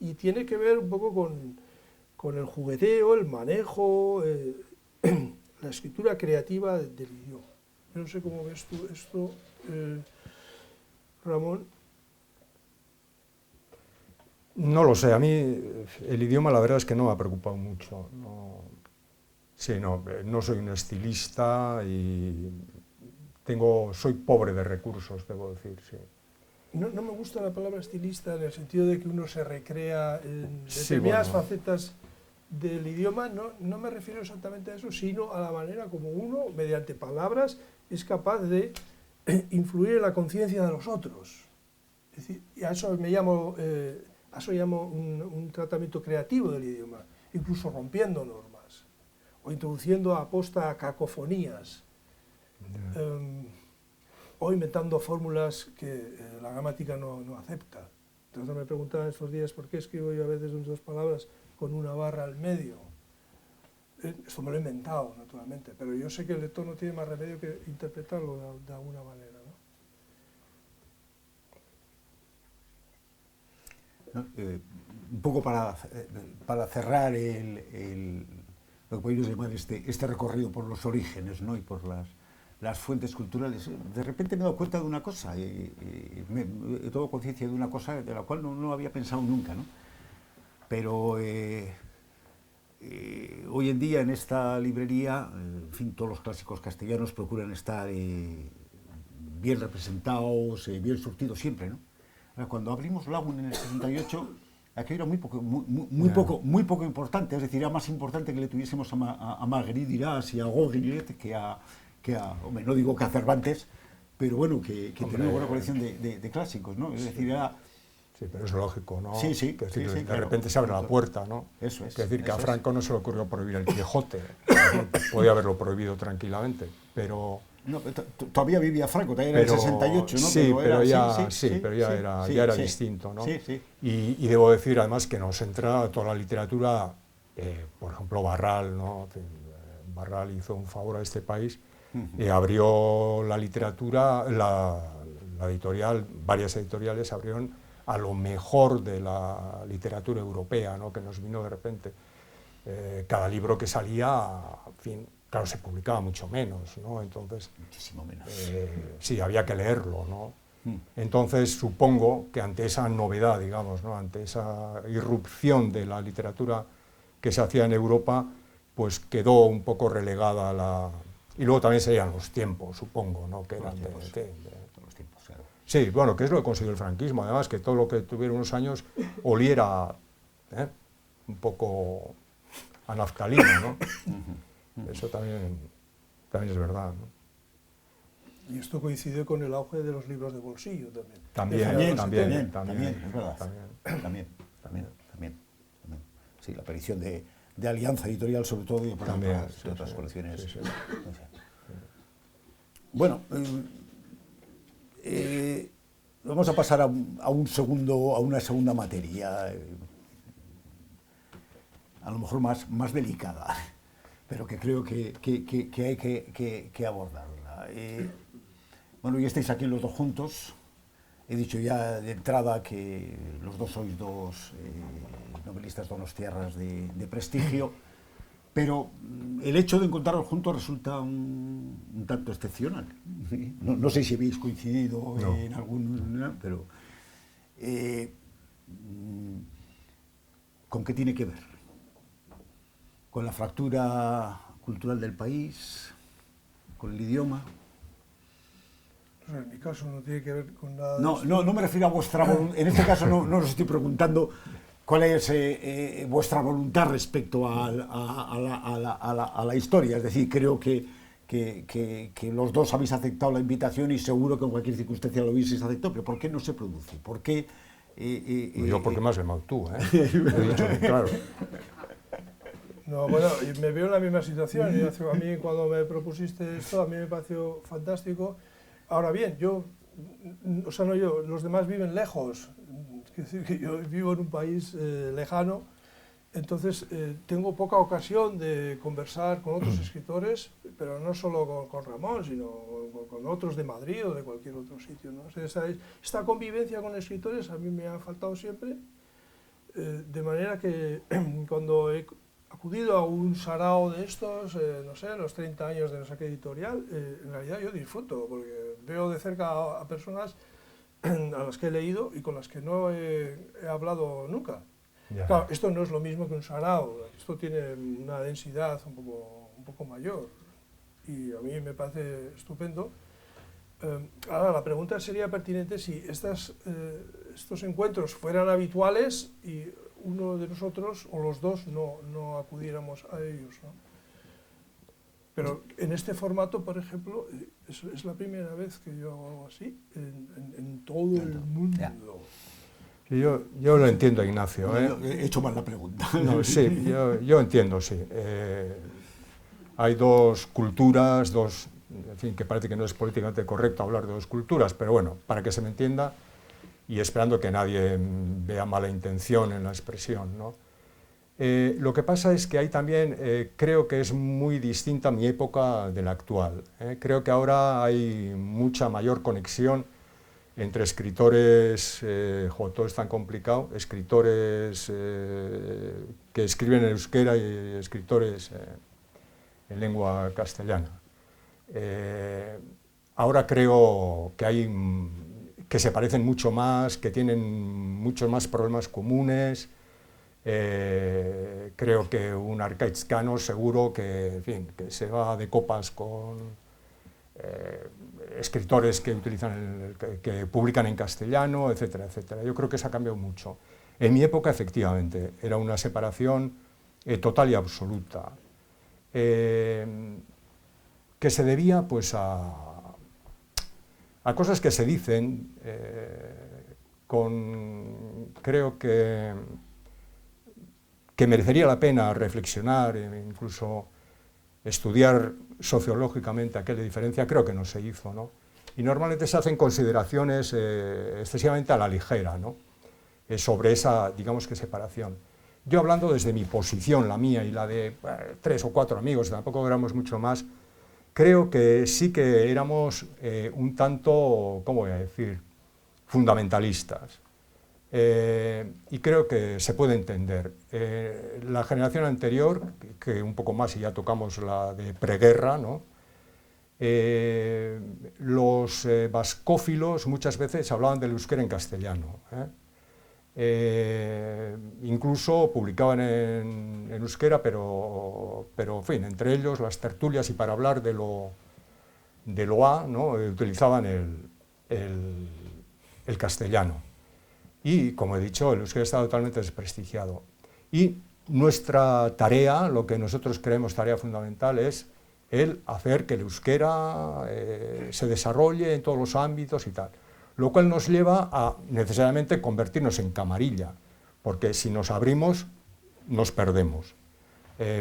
Speaker 3: y tiene que ver un poco con el jugueteo, el manejo, la escritura creativa del idioma. Yo no sé cómo ves tú esto, Ramón.
Speaker 1: No lo sé, a mí el idioma la verdad es que no me ha preocupado mucho. No, sí, no soy un estilista y soy pobre de recursos, debo decir, sí.
Speaker 3: No me gusta la palabra estilista en el sentido de que uno se recrea en
Speaker 1: Sí,
Speaker 3: determinadas
Speaker 1: bueno.
Speaker 3: facetas del idioma. No me refiero exactamente a eso, sino a la manera como uno, mediante palabras, es capaz de influir en la conciencia de los otros. Es decir, y a eso llamo un tratamiento creativo del idioma, incluso rompiendo normas o introduciendo aposta cacofonías. O inventando fórmulas que la gramática no acepta. Entonces me preguntaban estos días por qué escribo yo a veces dos palabras con una barra al medio. Esto me lo he inventado, naturalmente, pero yo sé que el lector no tiene más remedio que interpretarlo de alguna manera, ¿no?
Speaker 2: Un poco para cerrar lo que podemos llamar este recorrido por los orígenes, ¿no? Y por las fuentes culturales, de repente me he dado cuenta de una cosa, he tomado conciencia de una cosa de la cual no había pensado nunca, ¿no? Pero hoy en día en esta librería, en fin, todos los clásicos castellanos procuran estar bien representados, bien surtidos siempre, ¿no? Ahora, cuando abrimos Lagun en el 68, aquello era muy poco importante, es decir, era más importante que le tuviésemos a Marguerite Duras y a Gauguin que hombre, no digo que a Cervantes, pero bueno, que tenía una buena colección de clásicos, ¿no? Es decir, era...
Speaker 1: Sí, pero es lógico, ¿no?
Speaker 2: Sí,
Speaker 1: que decir,
Speaker 2: sí,
Speaker 1: de
Speaker 2: claro.
Speaker 1: repente se abre la puerta, ¿no?
Speaker 2: Eso es.
Speaker 1: Es decir, que a
Speaker 2: eso
Speaker 1: Franco no se le ocurrió prohibir el Quijote. Podía haberlo prohibido tranquilamente, pero...
Speaker 2: No, todavía vivía Franco, todavía era el 68, ¿no?
Speaker 1: Sí, pero ya era
Speaker 2: sí,
Speaker 1: distinto, ¿no?
Speaker 2: Sí, sí.
Speaker 1: Y debo decir, además, que nos entra toda la literatura, por ejemplo, Barral, ¿no? Barral hizo un favor a este país, abrió la literatura, la editorial, varias editoriales abrieron a lo mejor de la literatura europea, ¿no? Que nos vino de repente. Cada libro que salía, en fin, claro, se publicaba mucho menos, ¿no? Entonces,
Speaker 2: muchísimo menos.
Speaker 1: Sí, había que leerlo, ¿no? Entonces, supongo que ante esa novedad, digamos, ¿no? Ante esa irrupción de la literatura que se hacía en Europa, pues quedó un poco relegada la... Y luego también serían los tiempos, supongo, ¿no? Que eran
Speaker 2: los tiempos, claro.
Speaker 1: Sí, bueno, que es lo que consiguió el franquismo, además, que todo lo que tuvieron unos años oliera un poco a naftalina, ¿no? Eso también es verdad, ¿no?
Speaker 3: Y esto coincide con el auge de los libros de bolsillo también.
Speaker 1: También,
Speaker 2: es verdad. También. Sí, la aparición de Alianza Editorial, sobre todo, y por otras colecciones.
Speaker 1: Sí.
Speaker 2: Bueno, vamos a pasar a una segunda materia, a lo mejor más delicada, pero que creo que hay que abordarla. Bueno, y estáis aquí los dos juntos. He dicho ya de entrada que los dos sois dos novelistas donostiarras de prestigio, pero el hecho de encontraros juntos resulta un tanto excepcional. No sé si habéis coincidido en algún... pero... ¿con qué tiene que ver? ¿Con la fractura cultural del país? ¿Con el idioma?
Speaker 3: En mi caso no tiene que ver con nada...
Speaker 2: No me refiero a vuestra voluntad. En este caso no os estoy preguntando cuál es vuestra voluntad respecto a la historia. Es decir, creo que los dos habéis aceptado la invitación y seguro que en cualquier circunstancia lo hubieseis aceptado. Pero ¿por qué no se produce? ¿Por qué...?
Speaker 1: Yo porque más llamado tú, Lo he dicho bien claro.
Speaker 3: No, bueno, me veo en la misma situación. A mí cuando me propusiste esto, a mí me pareció fantástico. Ahora bien, yo o sea, no yo, los demás viven lejos, es decir, que yo vivo en un país lejano, entonces tengo poca ocasión de conversar con otros escritores, pero no solo con Ramón, sino con otros de Madrid o de cualquier otro sitio, ¿no? O sea, esta convivencia con escritores a mí me ha faltado siempre, de manera que cuando he acudido a un sarao de estos, no sé, los 30 años de no sé qué editorial, en realidad yo disfruto, porque veo de cerca a personas a las que he leído y con las que no he hablado nunca.
Speaker 1: Ya.
Speaker 3: Claro, esto no es lo mismo que un sarao, esto tiene una densidad un poco mayor y a mí me parece estupendo. Ahora, la pregunta sería pertinente si estos encuentros fueran habituales y uno de nosotros o los dos no acudiéramos a ellos, ¿no? Pero en este formato, por ejemplo, es la primera vez que yo hago algo así en todo el mundo.
Speaker 2: Ya.
Speaker 1: Yo lo entiendo, Ignacio.
Speaker 2: He hecho mal la pregunta.
Speaker 1: No, sí, yo entiendo, sí. Hay dos culturas, en fin, que parece que no es políticamente correcto hablar de dos culturas, pero bueno, para que se me entienda, y esperando que nadie vea mala intención en la expresión, ¿no? Lo que pasa es que hay también, creo que es muy distinta mi época de la actual. Creo que ahora hay mucha mayor conexión entre escritores, todo es tan complicado, escritores que escriben en euskera y escritores en lengua castellana. Ahora creo que se parecen mucho más, que tienen muchos más problemas comunes. Creo que un arcaizcano seguro que, en fin, que se va de copas con escritores que que publican en castellano, etcétera, etcétera. Yo creo que eso ha cambiado mucho. En mi época, efectivamente, era una separación total y absoluta, que se debía pues a cosas que se dicen, creo que merecería la pena reflexionar e incluso estudiar sociológicamente aquella diferencia, creo que no se hizo, ¿no? Y normalmente se hacen consideraciones excesivamente a la ligera, ¿no? Sobre esa, digamos que, separación. Yo, hablando desde mi posición, la mía y la de 3 o 4 amigos, tampoco éramos mucho más, creo que sí que éramos un tanto, ¿cómo voy a decir?, fundamentalistas. Y creo que se puede entender. La generación anterior, que un poco más, y ya tocamos la de preguerra, ¿no? Los vascófilos muchas veces hablaban del euskera en castellano. Incluso publicaban en euskera, pero en fin, entre ellos las tertulias y para hablar de lo A, ¿no? Utilizaban el castellano. Y, como he dicho, el euskera está totalmente desprestigiado. Y nuestra tarea, lo que nosotros creemos tarea fundamental, es el hacer que el euskera se desarrolle en todos los ámbitos y tal. Lo cual nos lleva a necesariamente convertirnos en camarilla, porque si nos abrimos, nos perdemos.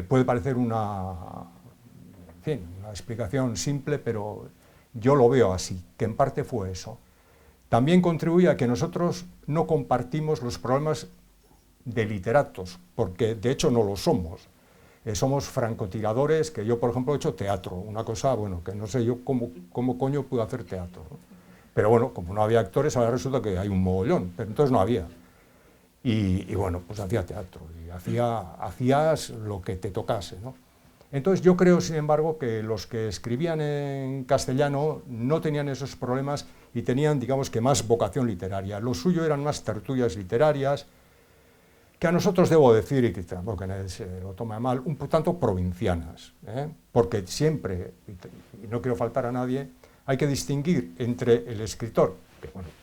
Speaker 1: Puede parecer una explicación simple, pero yo lo veo así, que en parte fue eso. También contribuye a que nosotros no compartimos los problemas de literatos, porque de hecho no lo somos. Somos francotiradores, que yo, por ejemplo, he hecho teatro, una cosa, bueno, que no sé yo cómo coño pude hacer teatro, ¿no? Pero bueno, como no había actores, ahora resulta que hay un mogollón, pero entonces no había. Y bueno, pues hacía teatro, y hacías lo que te tocase, ¿no? Entonces yo creo, sin embargo, que los que escribían en castellano no tenían esos problemas y tenían, digamos que, más vocación literaria. Lo suyo eran más tertulias literarias, que a nosotros, debo decir, y que tampoco nadie se lo tome mal, un tanto provincianas, porque siempre, y no quiero faltar a nadie, hay que distinguir entre el escritor,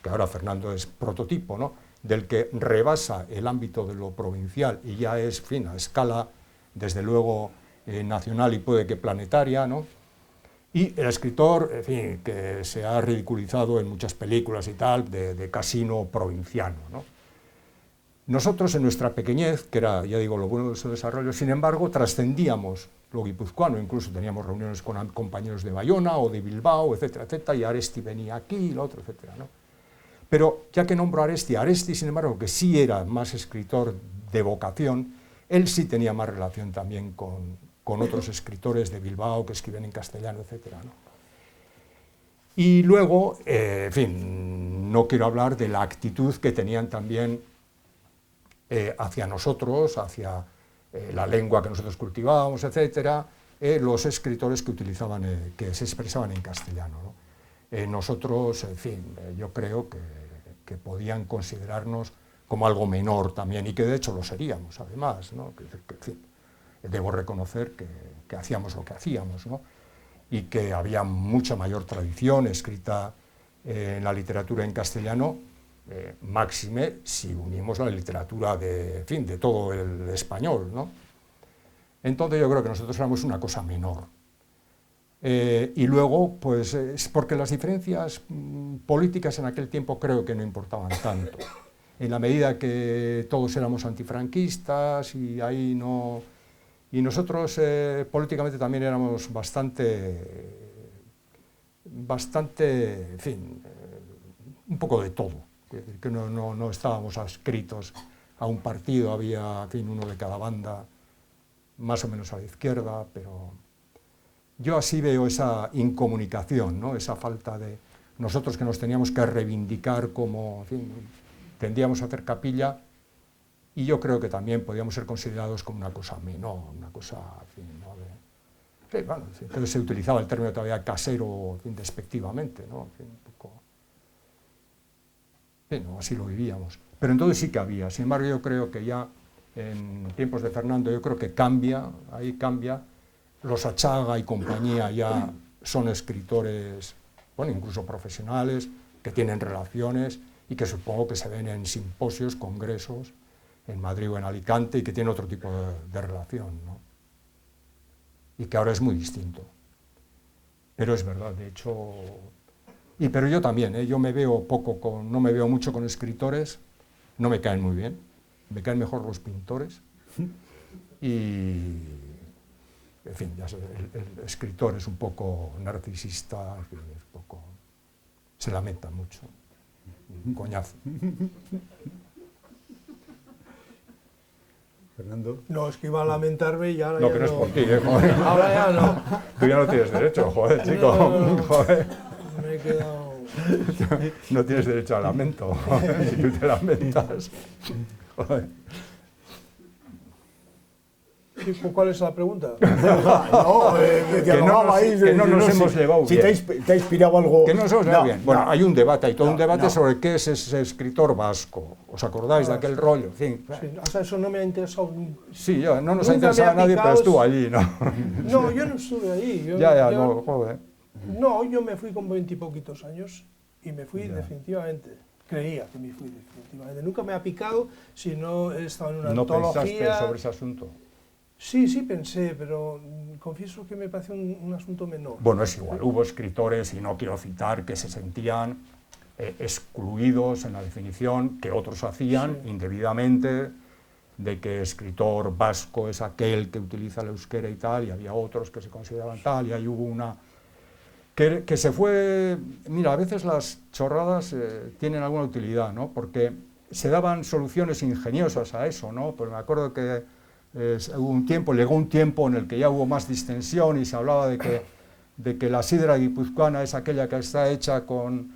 Speaker 1: que ahora Fernando es prototipo, ¿no?, del que rebasa el ámbito de lo provincial y ya es, en fin, a escala, desde luego, nacional y puede que planetaria, ¿no?, y el escritor, en fin, que se ha ridiculizado en muchas películas y tal, de casino provinciano, ¿no? Nosotros, en nuestra pequeñez, que era, ya digo, lo bueno de su desarrollo, sin embargo, trascendíamos lo guipuzcoano, incluso teníamos reuniones con compañeros de Bayona o de Bilbao, etcétera, etcétera, y Aresti venía aquí, lo otro, etcétera, ¿no? Pero ya que nombro a Aresti, sin embargo, que sí era más escritor de vocación, él sí tenía más relación también con otros escritores de Bilbao que escriben en castellano, etcétera, ¿no? Y luego, en fin, no quiero hablar de la actitud que tenían también hacia nosotros, hacia la lengua que nosotros cultivábamos, etcétera, los escritores que utilizaban, que se expresaban en castellano, ¿no? Nosotros, en fin, yo creo que podían considerarnos como algo menor también, y que de hecho lo seríamos, además, ¿no? En fin, debo reconocer que hacíamos lo que hacíamos, ¿no? Y que había mucha mayor tradición escrita en la literatura en castellano, máxime si unimos la literatura de, en fin, de todo el español, ¿no? Entonces yo creo que nosotros éramos una cosa menor. Y luego, pues, es porque las diferencias políticas en aquel tiempo creo que no importaban tanto. En la medida que todos éramos antifranquistas y ahí no... Y nosotros políticamente también éramos bastante, en fin, un poco de todo. Es decir, que no estábamos adscritos a un partido, había, en fin, uno de cada banda, más o menos a la izquierda, pero yo así veo esa incomunicación, ¿no? Esa falta de nosotros que nos teníamos que reivindicar como, en fin, tendríamos a hacer capilla, y yo creo que también podíamos ser considerados como una cosa menor, una cosa, en fin, ¿no? Sí, bueno, sí, entonces se utilizaba el término todavía casero, en fin, despectivamente, ¿no? En fin, un poco... Sí, no, así lo vivíamos. Pero entonces sí que había. Sin embargo, yo creo que ya en tiempos de Fernando, yo creo que cambia, ahí cambia. Los Achaga y compañía ya son escritores, bueno, incluso profesionales, que tienen relaciones y que supongo que se ven en simposios, congresos, en Madrid o en Alicante, y que tienen otro tipo de relación, ¿no? Y que ahora es muy distinto. Pero es verdad, de hecho... pero yo también, yo me veo no me veo mucho con escritores, no me caen muy bien, me caen mejor los pintores, y, en fin, ya sé, el escritor es un poco narcisista, en fin, es un poco, se lamenta mucho, un coñazo.
Speaker 2: Fernando.
Speaker 3: No, es que iba a lamentarme y ahora
Speaker 1: no,
Speaker 3: ya
Speaker 1: que no
Speaker 3: no.
Speaker 1: es por ti, joder.
Speaker 3: Ahora ya no.
Speaker 1: Tú ya no tienes derecho, joder, chico,
Speaker 3: No.
Speaker 1: joder.
Speaker 3: Me he quedado...
Speaker 1: No tienes derecho al lamento, si tú te lamentas. Joder.
Speaker 3: Sí, ¿cuál es la pregunta?
Speaker 1: Que no nos hemos llevado
Speaker 2: si
Speaker 1: bien.
Speaker 2: te ha inspirado algo...
Speaker 1: Que no nos hemos llevado bien. Bueno, hay un debate, hay todo un debate
Speaker 2: no.
Speaker 1: sobre qué es ese escritor vasco. ¿Os acordáis de aquel rollo? En fin.
Speaker 3: Sí, o sea, eso no me ha interesado.
Speaker 1: Sí, ya, no nos
Speaker 3: Nunca
Speaker 1: ha interesado a
Speaker 3: me ha
Speaker 1: nadie, pero
Speaker 3: picado
Speaker 1: estuvo allí, ¿no?
Speaker 3: No, yo no estuve ahí. Yo
Speaker 1: No, joder.
Speaker 3: No, yo me fui con 20 y poquitos años y me fui
Speaker 1: Ya.
Speaker 3: definitivamente. Creía que me fui definitivamente. Nunca me ha picado si no he estado en una
Speaker 1: ¿No
Speaker 3: antología.
Speaker 1: pensaste sobre ese asunto?
Speaker 3: Sí, sí pensé, pero confieso que me pareció un asunto menor.
Speaker 1: Bueno, es igual. Hubo escritores, y no quiero citar, que se sentían excluidos en la definición que otros hacían
Speaker 3: Sí.
Speaker 1: indebidamente, de que escritor vasco es aquel que utiliza el euskera y tal, y había otros que se consideraban tal, y ahí hubo una... Que se fue... Mira, a veces las chorradas tienen alguna utilidad, ¿no? Porque se daban soluciones ingeniosas a eso, ¿no? Pues me acuerdo que llegó un tiempo en el que ya hubo más distensión y se hablaba de que la sidra guipuzcoana es aquella que está hecha con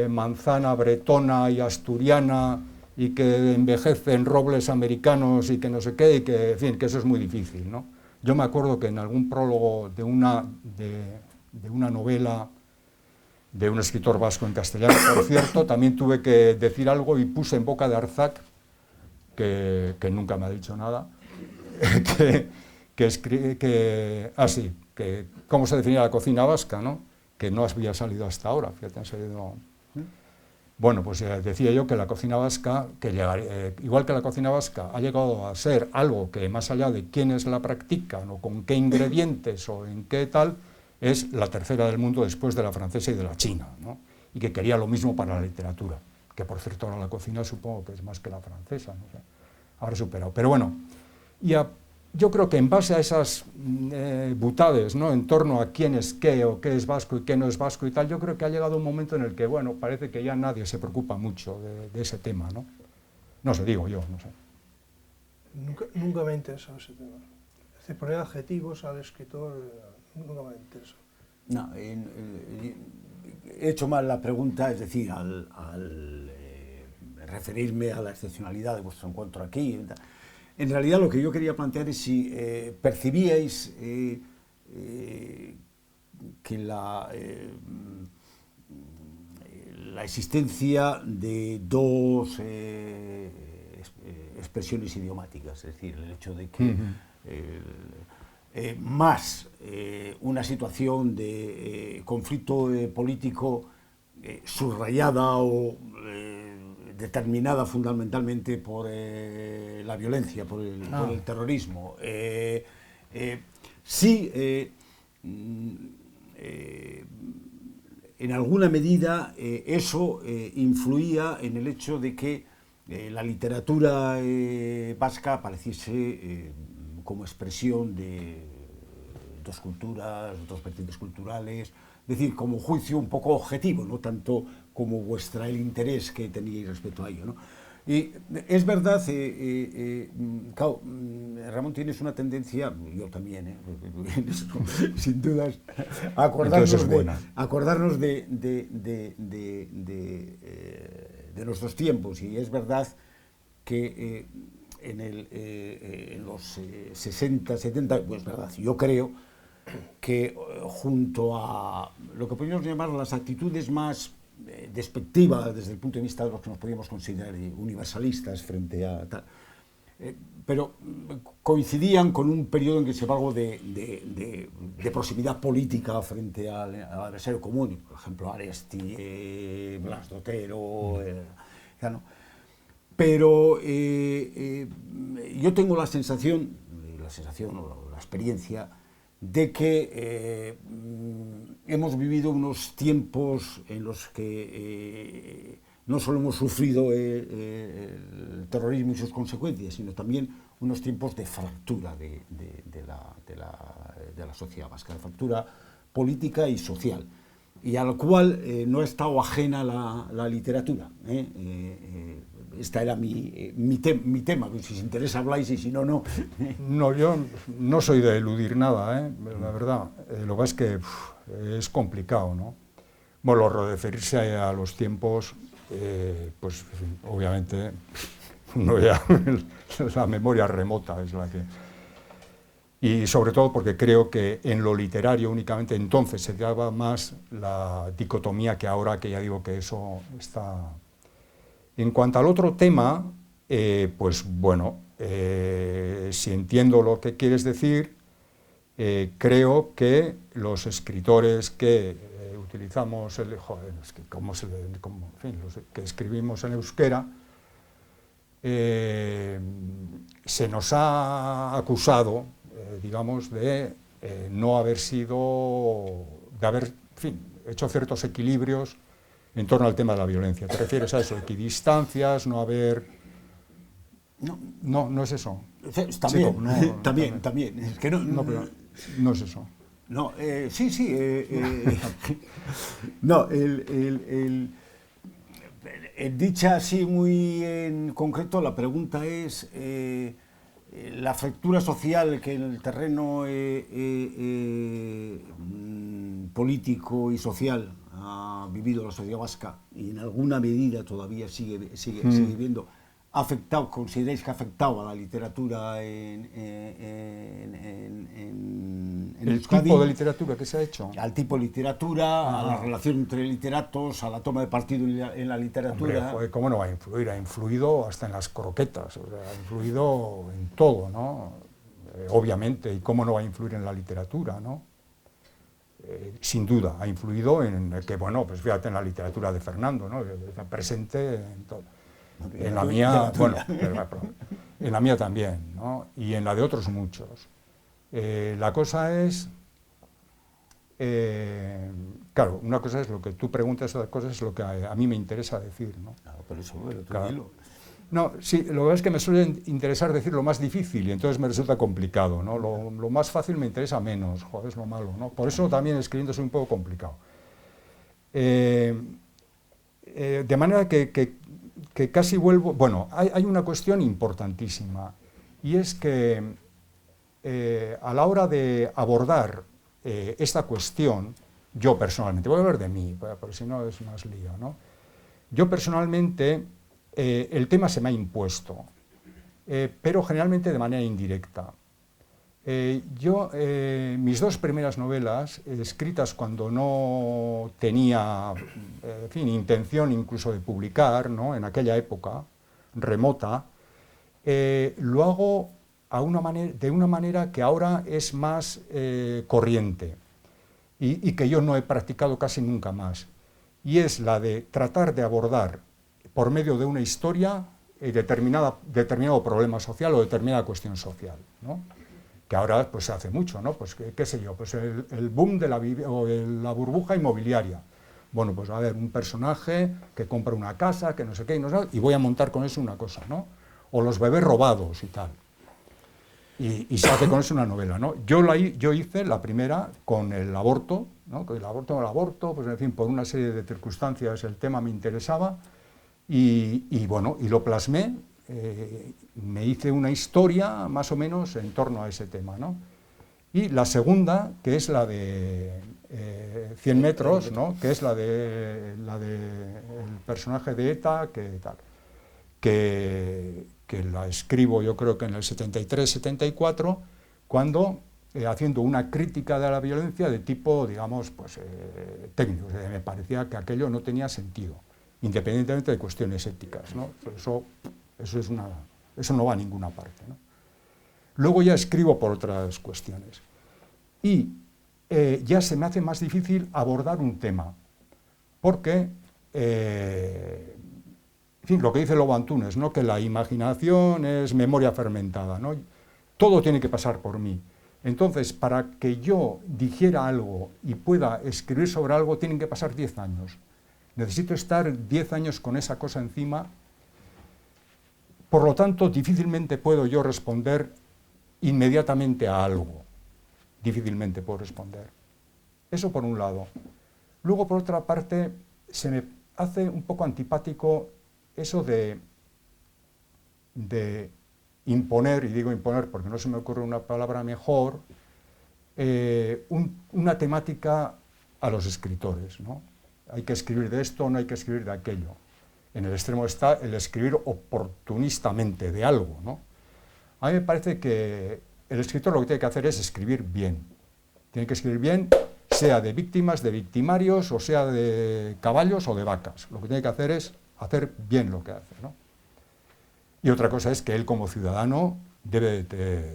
Speaker 1: manzana bretona y asturiana y que envejece en robles americanos y que no sé qué, y que, en fin, que eso es muy difícil, ¿no? Yo me acuerdo que en algún prólogo de una novela de un escritor vasco en castellano, por cierto, también tuve que decir algo y puse en boca de Arzac, que nunca me ha dicho nada, que cómo se definía la cocina vasca, ¿no? Que no había salido hasta ahora, fíjate, han salido... Bueno, pues decía yo que la cocina vasca, igual que la cocina vasca ha llegado a ser algo que más allá de quiénes la practican o con qué ingredientes o en qué tal, es la tercera del mundo después de la francesa y de la china, ¿no? Y que quería lo mismo para la literatura, que por cierto ahora la cocina supongo que es más que la francesa, no sé, habrá superado. Pero bueno, yo creo que en base a esas butades, ¿no?, en torno a quién es qué o qué es vasco y qué no es vasco y tal, yo creo que ha llegado un momento en el que, bueno, parece que ya nadie se preocupa mucho de ese tema, ¿no? No sé, digo yo, no sé.
Speaker 3: Nunca me ha interesado ese tema. Es decir, poner adjetivos al escritor nunca me ha interesado.
Speaker 2: No, he hecho mal la pregunta, es decir, al referirme a la excepcionalidad de vuestro encuentro aquí. En realidad lo que yo quería plantear es si percibíais que la existencia de dos expresiones idiomáticas, es decir, el hecho de que más una situación de conflicto político subrayada o determinada fundamentalmente por la violencia, por el terrorismo. Sí, en alguna medida eso influía en el hecho de que la literatura vasca apareciese como expresión de dos culturas, dos vertientes culturales, es decir, como juicio un poco objetivo, no tanto como el interés que teníais respecto a ello, ¿no? Y es verdad, claro, Ramón, tienes una tendencia, yo también, sin dudas, a acordarnos de nuestros tiempos, y es verdad que en los 60, 70, pues verdad, yo creo que junto a lo que podríamos llamar las actitudes más despectivas desde el punto de vista de los que nos podíamos considerar universalistas frente a tal, pero coincidían con un periodo en que se hablaba algo de proximidad política frente al adversario común, por ejemplo Aresti, Blas de Otero, ¿no? Pero yo tengo la sensación o la experiencia de que hemos vivido unos tiempos en los que no solo hemos sufrido el terrorismo y sus consecuencias, sino también unos tiempos de fractura de la sociedad vasca, de fractura política y social, y al cual no ha estado ajena la literatura. Esta era mi tema, si os interesa habláis y si no, no.
Speaker 1: No, yo no soy de eludir nada, la verdad. Lo que pasa es que es complicado, ¿no? Bueno, lo de referirse a los tiempos, pues obviamente no ya la memoria remota es la que... Y sobre todo porque creo que en lo literario únicamente entonces se daba más la dicotomía que ahora, que ya digo que eso está... En cuanto al otro tema, pues bueno, si entiendo lo que quieres decir, creo que los escritores que utilizamos, los que escribimos en euskera, se nos ha acusado, digamos, de no haber sido, de haber, en fin, hecho ciertos equilibrios en torno al tema de la violencia. ¿Te refieres a eso? Equidistancias, no haber... No es eso.
Speaker 2: También. Es que no,
Speaker 1: pero no es eso.
Speaker 2: No, sí. No, dicha así muy en concreto, la pregunta es la fractura social que en el terreno político y social ha vivido la sociedad vasca y en alguna medida todavía sigue viviendo, ¿consideráis que ha afectado a la literatura en
Speaker 1: el
Speaker 2: Euskadi?
Speaker 1: tipo de literatura que se ha hecho?
Speaker 2: Al tipo de literatura, a la relación entre literatos, a la toma de partido en la literatura.
Speaker 1: Hombre, joder, ¿cómo no va a influir? Ha influido hasta en las croquetas, o sea, ha influido en todo, ¿no? Obviamente, ¿y cómo no va a influir en la literatura, no? Sin duda, ha influido en que, bueno, pues fíjate en la literatura de Fernando, ¿no? Está presente en todo. En la mía, bueno, en la mía también, ¿no? Y en la de otros muchos. La cosa es, claro, una cosa es lo que tú preguntas, otra cosa es lo que a mí me interesa decir, ¿no?
Speaker 2: Claro, por eso, bueno,
Speaker 1: claro. No, sí, lo que pasa es que me suele interesar decir lo más difícil y entonces me resulta complicado, ¿no? Lo más fácil me interesa menos, joder, es lo malo, ¿no? Por eso también escribiendo soy un poco complicado. De manera que casi vuelvo... Bueno, hay una cuestión importantísima y es que a la hora de abordar esta cuestión, yo personalmente, voy a hablar de mí, porque si no es más lío, ¿no? Yo personalmente... el tema se me ha impuesto, pero generalmente de manera indirecta. Mis dos primeras novelas, escritas cuando no tenía en fin, intención incluso de publicar, ¿no? En aquella época remota, lo hago de una manera que ahora es más corriente y que yo no he practicado casi nunca más. Y es la de tratar de abordar por medio de una historia determinado problema social o determinada cuestión social, ¿no? Que ahora pues, se hace mucho, ¿no? Pues, qué sé yo, pues el boom de la burbuja inmobiliaria. Bueno, pues a ver, un personaje que compra una casa, que no sé qué, y voy a montar con eso una cosa, ¿no? O los bebés robados y tal. Y se hace con eso una novela, ¿no? Yo hice la primera con el aborto, ¿no? Con el aborto, pues en fin, por una serie de circunstancias el tema me interesaba. Y bueno, y lo plasmé, me hice una historia más o menos en torno a ese tema, ¿no? Y la segunda, que es la de 100 metros, ¿no? Que es la de el personaje de ETA, que la escribo yo creo que en el 73-74, cuando haciendo una crítica de la violencia de tipo, digamos, pues técnico, me parecía que aquello no tenía sentido, independientemente de cuestiones éticas, ¿no? Eso no va a ninguna parte, ¿no? Luego ya escribo por otras cuestiones. Y ya se me hace más difícil abordar un tema, porque, en fin, lo que dice Lobo Antunes, ¿no? Que la imaginación es memoria fermentada, ¿no? Todo tiene que pasar por mí. Entonces, para que yo dijera algo y pueda escribir sobre algo, tienen que pasar 10 años. Necesito estar 10 años con esa cosa encima. Por lo tanto, difícilmente puedo yo responder inmediatamente a algo. Difícilmente puedo responder. Eso por un lado. Luego, por otra parte, se me hace un poco antipático eso de imponer, y digo imponer porque no se me ocurre una palabra mejor, una temática a los escritores, ¿no? Hay que escribir de esto, no hay que escribir de aquello. En el extremo está el escribir oportunistamente de algo, ¿no? A mí me parece que el escritor lo que tiene que hacer es escribir bien. Tiene que escribir bien, sea de víctimas, de victimarios, o sea de caballos o de vacas. Lo que tiene que hacer es hacer bien lo que hace, ¿no? Y otra cosa es que él como ciudadano debe de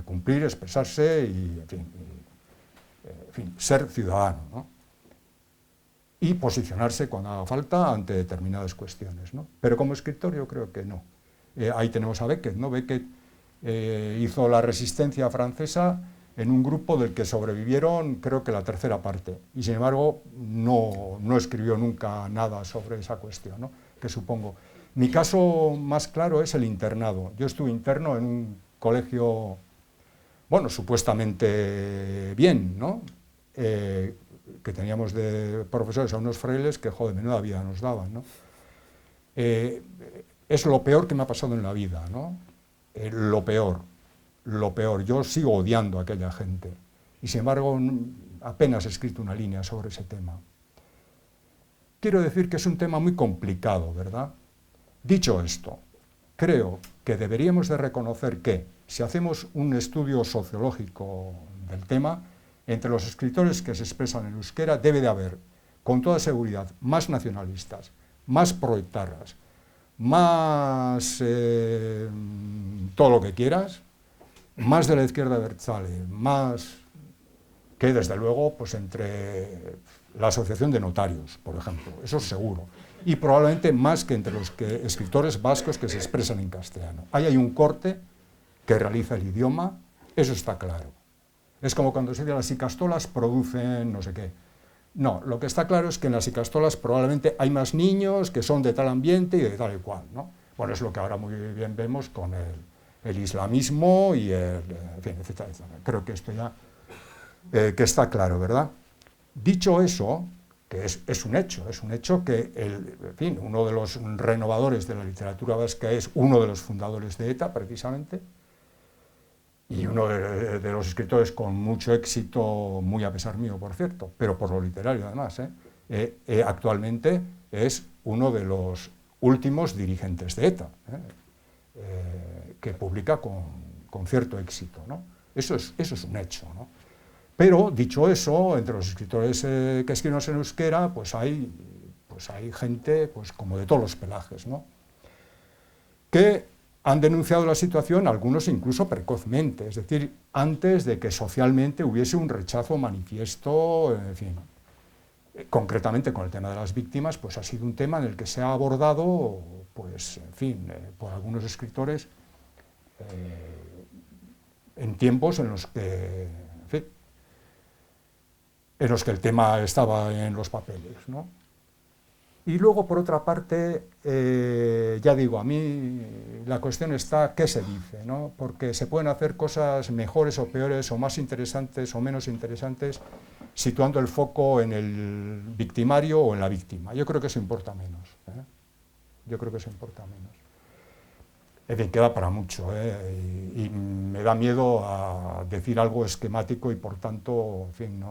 Speaker 1: cumplir, expresarse y, en fin, ser ciudadano, ¿no? Y posicionarse cuando haga falta ante determinadas cuestiones, ¿no? Pero como escritor yo creo que no. Ahí tenemos a Beckett, ¿no? Beckett hizo la resistencia francesa en un grupo del que sobrevivieron creo que la tercera parte, y sin embargo no escribió nunca nada sobre esa cuestión, ¿no? Que supongo. Mi caso más claro es el internado. Yo estuve interno en un colegio, bueno, supuestamente bien, ¿no? Que teníamos de profesores a unos frailes que, joder, menuda vida nos daban, ¿no? Es lo peor que me ha pasado en la vida, ¿no? Lo peor. Yo sigo odiando a aquella gente y, sin embargo, apenas he escrito una línea sobre ese tema. Quiero decir que es un tema muy complicado, ¿verdad? Dicho esto, creo que deberíamos de reconocer que, si hacemos un estudio sociológico del tema, entre los escritores que se expresan en euskera debe de haber, con toda seguridad, más nacionalistas, más proetarras, más todo lo que quieras, más de la izquierda abertzale, más que, desde luego, pues entre la Asociación de Notarios, por ejemplo, eso es seguro, y probablemente más que entre los escritores vascos que se expresan en castellano. Ahí hay un corte que realiza el idioma, eso está claro. Es como cuando se dice las icastolas producen no sé qué. No, lo que está claro es que en las icastolas probablemente hay más niños que son de tal ambiente y de tal y cual, ¿no? Bueno, es lo que ahora muy bien vemos con el islamismo y en fin, etcétera, etcétera. Creo que esto ya que está claro, ¿verdad? Dicho eso, que es un hecho que en fin, uno de los renovadores de la literatura vasca es uno de los fundadores de ETA, precisamente, y uno de los escritores con mucho éxito, muy a pesar mío, por cierto, pero por lo literario además, actualmente es uno de los últimos dirigentes de ETA, que publica con cierto éxito, ¿no? Eso es un hecho, ¿no? Pero, dicho eso, entre los escritores que escriben en euskera, pues hay gente pues, como de todos los pelajes, ¿no? Que han denunciado la situación, algunos incluso precozmente, es decir, antes de que socialmente hubiese un rechazo manifiesto, en fin. Concretamente con el tema de las víctimas, pues ha sido un tema en el que se ha abordado, pues, en fin, por algunos escritores en tiempos en los que, en fin, en los que el tema estaba en los papeles, ¿no? Y luego, por otra parte, ya digo, a mí la cuestión está qué se dice, ¿no? Porque se pueden hacer cosas mejores o peores, o más interesantes o menos interesantes, situando el foco en el victimario o en la víctima. Yo creo que eso importa menos, ¿eh? Yo creo que eso importa menos. En fin, queda para mucho, y me da miedo a decir algo esquemático y, por tanto, en fin,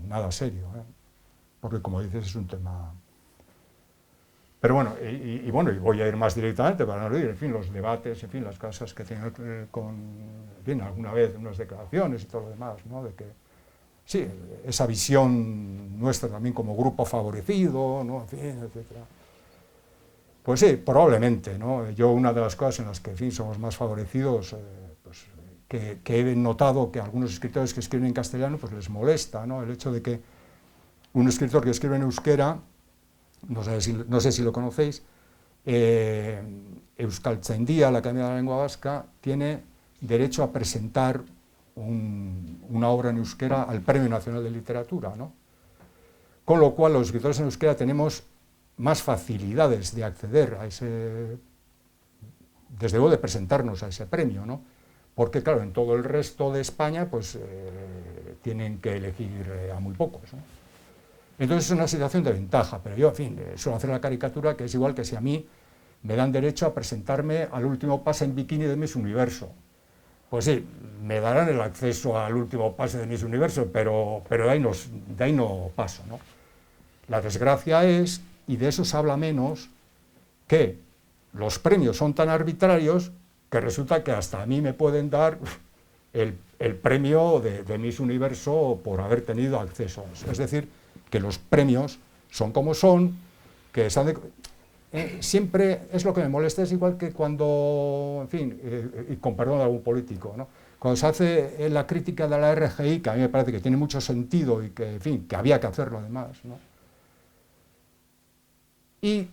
Speaker 1: nada serio, porque, como dices, es un tema... Pero bueno, y voy a ir más directamente para no ir, en fin, los debates, en fin, las cosas que tienen con, en fin, alguna vez unas declaraciones y todo lo demás, ¿no? De que, sí, esa visión nuestra también como grupo favorecido, ¿no? En fin, etcétera. Pues sí, probablemente, ¿no? Yo, una de las cosas en las que, en fin, somos más favorecidos, pues, que he notado que a algunos escritores que escriben en castellano, pues les molesta, ¿no? El hecho de que un escritor que escribe en euskera, no sé si lo conocéis, Euskaltzaindia, la Academia de la Lengua Vasca, tiene derecho a presentar una obra en euskera al Premio Nacional de Literatura, ¿no? Con lo cual, los escritores en euskera tenemos más facilidades de acceder a ese, desde luego de presentarnos a ese premio, ¿no? Porque, claro, en todo el resto de España, pues, tienen que elegir a muy pocos, ¿no? Entonces es una situación de ventaja, pero yo, en fin, suelo hacer la caricatura que es igual que si a mí me dan derecho a presentarme al último pase en bikini de Miss Universo. Pues sí, me darán el acceso al último pase de Miss Universo, pero de ahí no paso, ¿no? La desgracia es, y de eso se habla menos, que los premios son tan arbitrarios que resulta que hasta a mí me pueden dar el premio de Miss Universo por haber tenido acceso a eso. Es decir, que los premios son como son, que siempre es lo que me molesta, es igual que cuando, en fin, y con perdón de algún político, ¿no? Cuando se hace la crítica de la RGI, que a mí me parece que tiene mucho sentido y que, en fin, que había que hacerlo además, ¿no? Y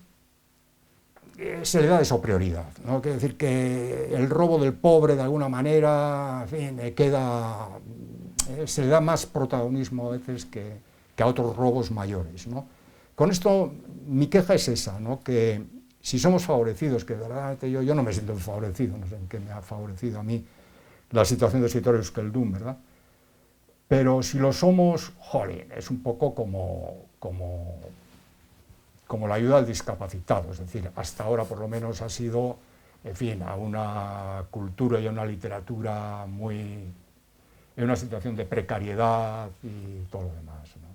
Speaker 1: se le da eso prioridad, ¿no? Quiere decir que el robo del pobre, de alguna manera, en fin, se le da más protagonismo a veces que a otros robos mayores, ¿no? Con esto, mi queja es esa, ¿no? Que si somos favorecidos, que verdaderamente yo no me siento favorecido, no sé en qué me ha favorecido a mí la situación de escritor euskaldun, ¿verdad? Pero si lo somos, jolín, es un poco como la ayuda al discapacitado, es decir, hasta ahora por lo menos ha sido, en fin, a una cultura y a una literatura en una situación de precariedad y todo lo demás, ¿no?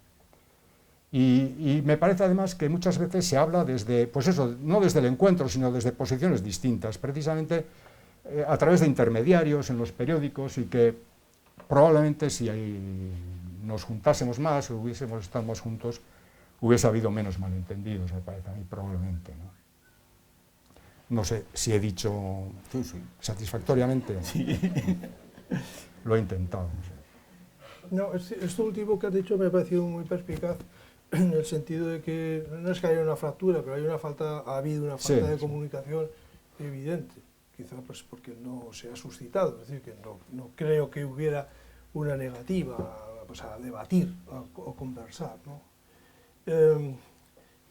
Speaker 1: Y me parece además que muchas veces se habla desde, pues eso, no desde el encuentro, sino desde posiciones distintas, precisamente a través de intermediarios en los periódicos, y que probablemente si nos juntásemos más o hubiésemos estado más juntos, hubiese habido menos malentendidos, me parece a mí, probablemente, ¿no? No sé si he dicho satisfactoriamente. Sí. Lo he intentado.
Speaker 3: No, esto último que has dicho me ha parecido muy perspicaz, en el sentido de que no es que haya una fractura, pero ha habido una falta de comunicación evidente, quizá pues porque no se ha suscitado, es decir, que no creo que hubiera una negativa pues, a debatir o conversar, ¿no?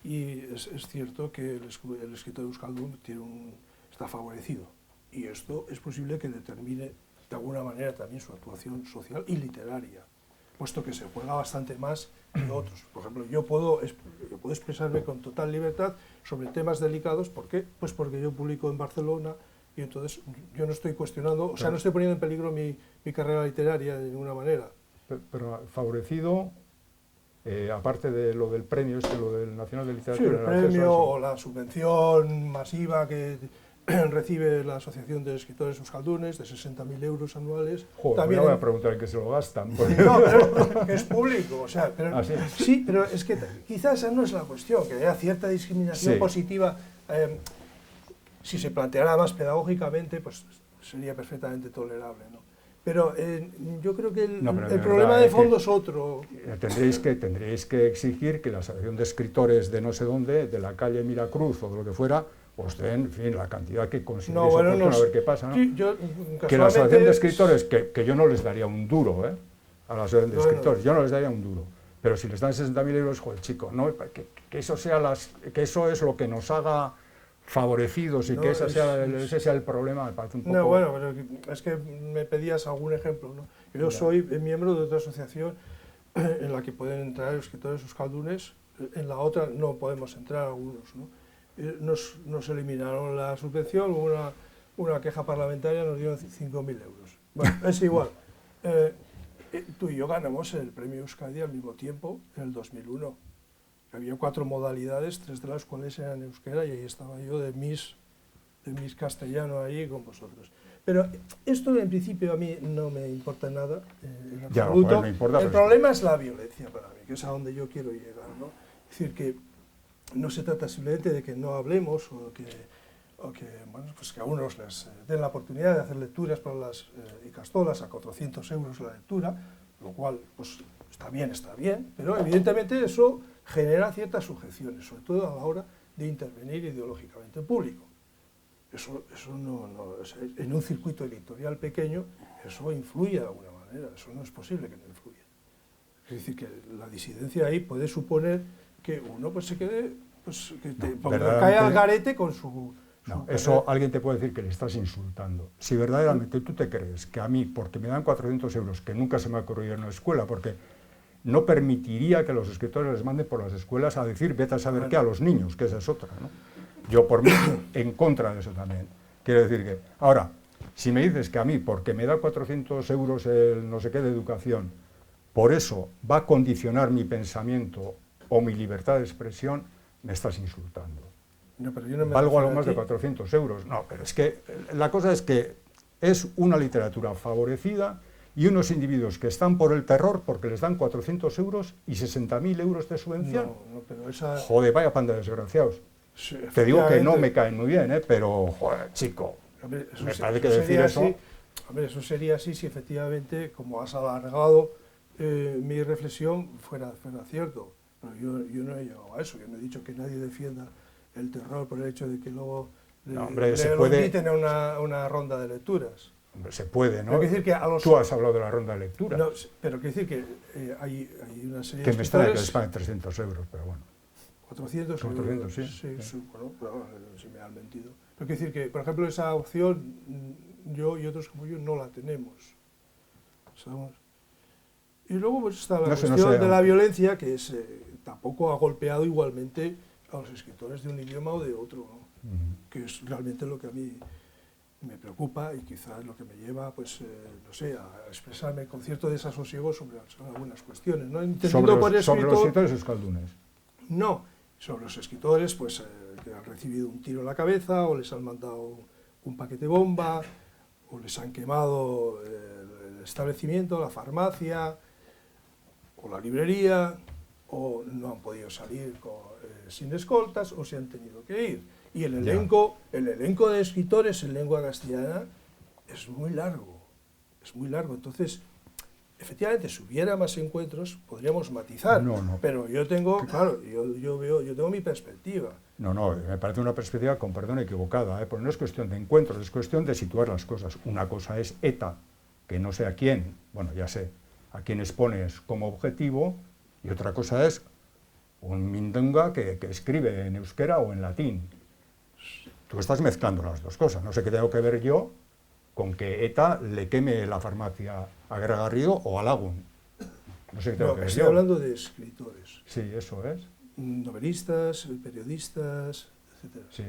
Speaker 3: Y es cierto que el escritor euskaldun está favorecido, y esto es posible que determine de alguna manera también su actuación social y literaria, puesto que se juega bastante más que otros. Por ejemplo, yo puedo expresarme con total libertad sobre temas delicados. ¿Por qué? Pues porque yo publico en Barcelona, y entonces yo no estoy cuestionando, o sea, no estoy poniendo en peligro mi carrera literaria de ninguna manera.
Speaker 1: Pero favorecido, aparte de lo del premio, lo del Nacional de
Speaker 3: Sí,
Speaker 1: Literatura.
Speaker 3: el premio o la subvención masiva que recibe la Asociación de Escritores Euskaldunes, de 60.000 euros anuales.
Speaker 1: Joder,
Speaker 3: también
Speaker 1: no voy a preguntar en qué se lo gastan. Porque...
Speaker 3: No, pero es público, o sea, pero,
Speaker 1: ¿Sí?
Speaker 3: Sí, pero es que quizás esa no es la cuestión, que haya cierta discriminación positiva. Si se planteara más pedagógicamente, pues sería perfectamente tolerable, ¿no? Pero yo creo que el problema de fondo es otro.
Speaker 1: Tendréis que exigir que la Asociación de Escritores de no sé dónde, de la calle Miracruz o de lo que fuera, os den, en fin, la cantidad que consideréis oportuna, a ver qué pasa, ¿no?
Speaker 3: Sí,
Speaker 1: que la Asociación de Escritores, que yo no les daría un duro, a la Asociación de Escritores, yo no les daría un duro, pero si les dan 60.000 euros, joder, chico, ¿no? que eso es lo que nos haga favorecidos y que ese sea el problema, me parece un poco...
Speaker 3: No, bueno, pero es que me pedías algún ejemplo, ¿no? Yo soy miembro de otra asociación en la que pueden entrar escritores euskaldunes, en la otra no podemos entrar algunos, ¿no? Nos eliminaron la subvención, hubo una queja parlamentaria, nos dieron 5.000 euros. Bueno, es igual. Tú y yo ganamos el premio Euskadi al mismo tiempo, en el 2001. Había 4 modalidades, 3 de las cuales eran euskera, y ahí estaba yo de Miss castellano ahí con vosotros. Pero esto en principio a mí no me importa nada, en absoluto.
Speaker 1: Ya, pues, me importa,
Speaker 3: el problema es la violencia para mí, que es a donde yo quiero llegar, ¿no? Es decir, que no se trata simplemente de que no hablemos o que bueno, pues que a unos les den la oportunidad de hacer lecturas para las Ikastolas a 400 euros la lectura, lo cual pues está bien, pero evidentemente eso genera ciertas sujeciones, sobre todo a la hora de intervenir ideológicamente en público. Eso en un circuito editorial pequeño, eso influye de alguna manera, eso no es posible que no influya. Es decir, que la disidencia ahí puede suponer que uno pues se quede, pues que cae al garete con su...
Speaker 1: No, eso alguien te puede decir que le estás insultando. Si verdaderamente tú te crees que a mí, porque me dan 400 euros, que nunca se me ha ocurrido en una escuela, porque no permitiría que los escritores les manden por las escuelas a decir vete a saber qué a los niños, que esa es otra, ¿no? Yo por mí, en contra de eso también. Quiero decir que, ahora, si me dices que a mí, porque me da 400 euros el no sé qué de educación, por eso va a condicionar mi pensamiento o mi libertad de expresión, me estás insultando.
Speaker 3: No, pero yo no me
Speaker 1: valgo algo más de 400 euros. No, pero es que la cosa es que es una literatura favorecida y unos individuos que están por el terror porque les dan 400 euros y 60.000 euros de subvención.
Speaker 3: No, pero esa...
Speaker 1: Joder, vaya panda de desgraciados.
Speaker 3: Sí,
Speaker 1: te digo que no me caen muy bien, pero, joder, chico,
Speaker 3: hombre,
Speaker 1: me parece que decir eso...
Speaker 3: Así, hombre, eso sería así si efectivamente, como has alargado mi reflexión, fuera cierto. Pero yo no he llegado a eso, yo no he dicho que nadie defienda el terror por el hecho de que luego lo inviten a una ronda de lecturas.
Speaker 1: Hombre, se puede, ¿no?
Speaker 3: Pero decir que
Speaker 1: Tú has hablado de la ronda de lectura.
Speaker 3: No, pero quiero decir que hay una serie
Speaker 1: de
Speaker 3: de
Speaker 1: me extraña que les paguen 300 euros, pero bueno.
Speaker 3: 400
Speaker 1: euros, sí.
Speaker 3: Sí, bueno, pero si me han mentido. Pero quiero decir que, por ejemplo, esa opción, yo y otros como yo no la tenemos. ¿Sabes? Y luego pues está la cuestión de la violencia, que tampoco ha golpeado igualmente a los escritores de un idioma o de otro, ¿no? Que es realmente lo que a mí me preocupa y quizás lo que me lleva, pues, no sé, a expresarme con cierto desasosiego sobre algunas cuestiones, ¿no?
Speaker 1: Sobre los escritores euskaldunes.
Speaker 3: No, sobre los escritores, pues, que han recibido un tiro en la cabeza, o les han mandado un paquete bomba, o les han quemado el establecimiento, la farmacia, o la librería, o no han podido salir sin escoltas, o se han tenido que ir. Y el elenco de escritores en lengua castellana es muy largo, Entonces, efectivamente, si hubiera más encuentros, podríamos matizar.
Speaker 1: No.
Speaker 3: Pero yo tengo, claro, yo tengo mi perspectiva.
Speaker 1: No, me parece una perspectiva, con perdón, equivocada, porque no es cuestión de encuentros, es cuestión de situar las cosas. Una cosa es ETA, que no sé a quién, bueno, ya sé, a quién expones como objetivo, y otra cosa es un mindunga que escribe en euskera o en latín. Tú estás mezclando las dos cosas. No sé qué tengo que ver yo con que ETA le queme la farmacia a Guerra Garrido o a Lagún. No sé qué tengo que ver
Speaker 3: estoy
Speaker 1: yo.
Speaker 3: hablando de escritores,
Speaker 1: Sí, eso es.
Speaker 3: novelistas, periodistas, etc.
Speaker 1: Sí.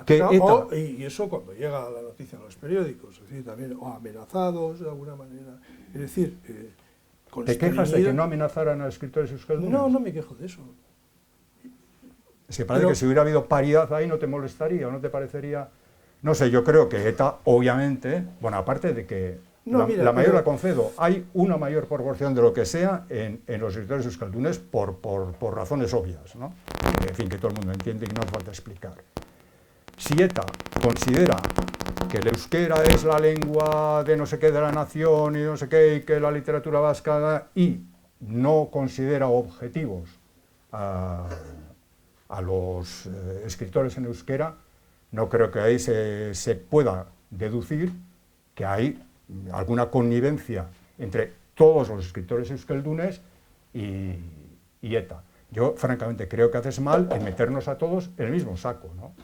Speaker 1: Que ETA,
Speaker 3: Y eso cuando llega la noticia en los periódicos, es decir, también, o amenazados de alguna manera. Es decir,
Speaker 1: ¿te quejas de que no amenazaran a escritores euskaldunes?
Speaker 3: No, no me quejo de eso.
Speaker 1: Es que parece que si hubiera habido paridad ahí no te molestaría o no te parecería... No sé, yo creo que ETA, obviamente, bueno, aparte de que la mayor la concedo, hay una mayor proporción de lo que sea en los escritores euskaldunes por razones obvias, ¿no? En fin, que todo el mundo entiende y no hace falta explicar. Si ETA considera que el euskera es la lengua de no sé qué de la nación y no sé qué, y que la literatura vasca, y no considera objetivos a los escritores en euskera, no creo que ahí se pueda deducir que hay alguna connivencia entre todos los escritores euskaldunes y ETA. Yo, francamente, creo que haces mal en meternos a todos en el mismo saco, ¿no?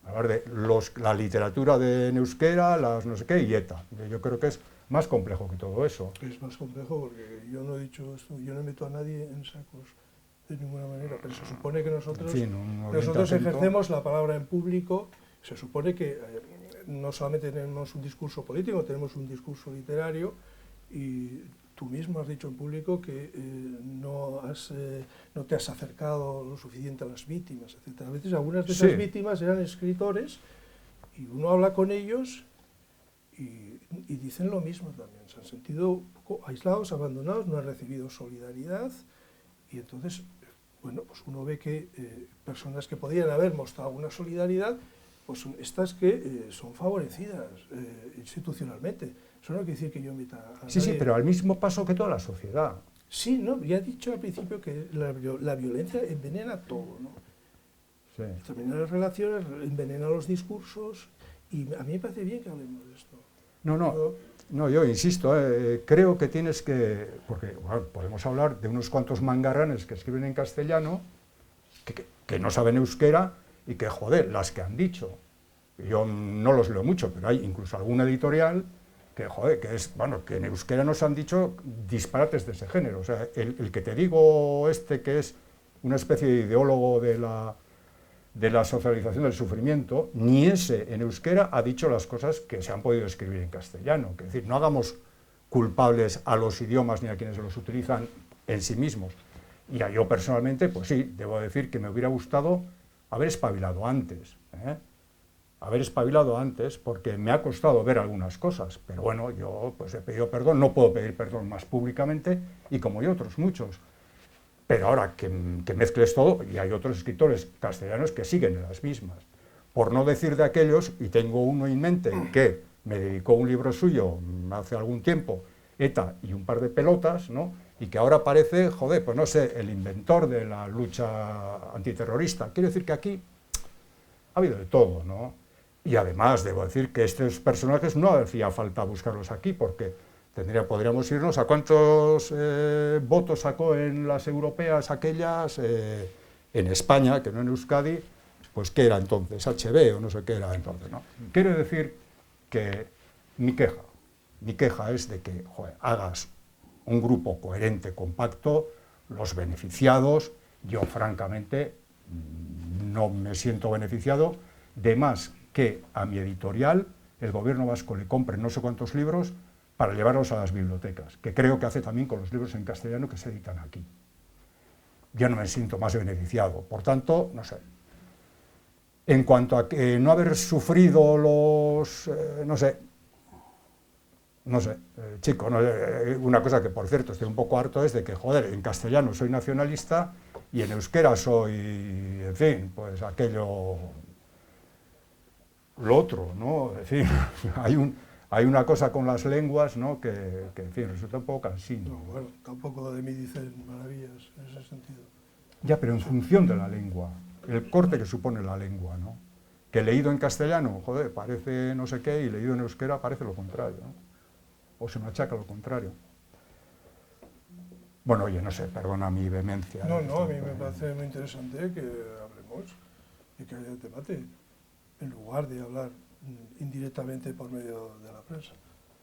Speaker 1: Hablar de la literatura de euskera, las no sé qué, y ETA. Yo creo que es más complejo que todo eso.
Speaker 3: Es más complejo porque yo no he dicho esto, yo no meto a nadie en sacos de ninguna manera, pero se supone que nosotros,
Speaker 1: en fin,
Speaker 3: nosotros ejercemos la palabra en público, se supone que no solamente tenemos un discurso político, tenemos un discurso literario, y tú mismo has dicho en público que no te has acercado lo suficiente a las víctimas, etc. A veces algunas de esas víctimas eran escritores y uno habla con ellos y dicen lo mismo también. Se han sentido un poco aislados, abandonados, no han recibido solidaridad y entonces, bueno, pues uno ve que personas que podían haber mostrado alguna solidaridad, pues son estas que son favorecidas institucionalmente. Eso no quiere decir que yo meta a nadie.
Speaker 1: Sí, pero al mismo paso que toda la sociedad.
Speaker 3: Sí, no, ya he dicho al principio que la violencia envenena todo, ¿no?
Speaker 1: Sí.
Speaker 3: Envenena las relaciones, envenena los discursos, y a mí me parece bien que hablemos de esto.
Speaker 1: No, yo insisto, creo que tienes que... Porque bueno, podemos hablar de unos cuantos mangarranes que escriben en castellano, que no saben euskera, y que, joder, las que han dicho. Yo no los leo mucho, pero hay incluso alguna editorial que, joder, que en euskera nos han dicho disparates de ese género. O sea, el que te digo que es una especie de ideólogo de la socialización del sufrimiento, ni ese en euskera ha dicho las cosas que se han podido escribir en castellano. Es decir, no hagamos culpables a los idiomas ni a quienes los utilizan en sí mismos. Y yo personalmente, pues sí, debo decir que me hubiera gustado haber espabilado antes, haber espabilado antes, porque me ha costado ver algunas cosas, pero bueno, yo pues he pedido perdón, no puedo pedir perdón más públicamente, y como hay otros muchos. Pero ahora que mezcles todo, y hay otros escritores castellanos que siguen en las mismas. Por no decir de aquellos, y tengo uno en mente que me dedicó un libro suyo hace algún tiempo, ETA y un par de pelotas, ¿no? Y que ahora parece, joder, pues no sé, el inventor de la lucha antiterrorista. Quiero decir que aquí ha habido de todo, ¿no? Y además debo decir que estos personajes no hacía falta buscarlos aquí, porque podríamos irnos a cuántos votos sacó en las europeas aquellas, en España, que no en Euskadi, pues qué era entonces, HB o no sé qué era entonces, ¿no? Quiero decir que mi queja es de que, joder, hagas un grupo coherente, compacto, los beneficiados, yo francamente no me siento beneficiado, de más que a mi editorial el gobierno vasco le compre no sé cuántos libros para llevarlos a las bibliotecas, que creo que hace también con los libros en castellano que se editan aquí. Yo no me siento más beneficiado, por tanto, no sé. En cuanto a que no haber sufrido los, chico, una cosa que por cierto estoy un poco harto es de que, joder, en castellano soy nacionalista y en euskera soy, en fin, pues aquello, lo otro, ¿no? Es decir, hay una cosa con las lenguas, ¿no? que en fin, resulta un poco cansino.
Speaker 3: No, bueno, tampoco de mí dicen maravillas en ese sentido.
Speaker 1: Ya, pero en función de la lengua, el corte que supone la lengua, ¿no? Que leído en castellano, joder, parece no sé qué, y leído en euskera parece lo contrario, ¿no? O se machaca lo contrario. Bueno, oye, no sé, perdona mi vehemencia.
Speaker 3: No, a mí me parece muy interesante que hablemos y que haya el debate, en lugar de hablar indirectamente por medio de la prensa.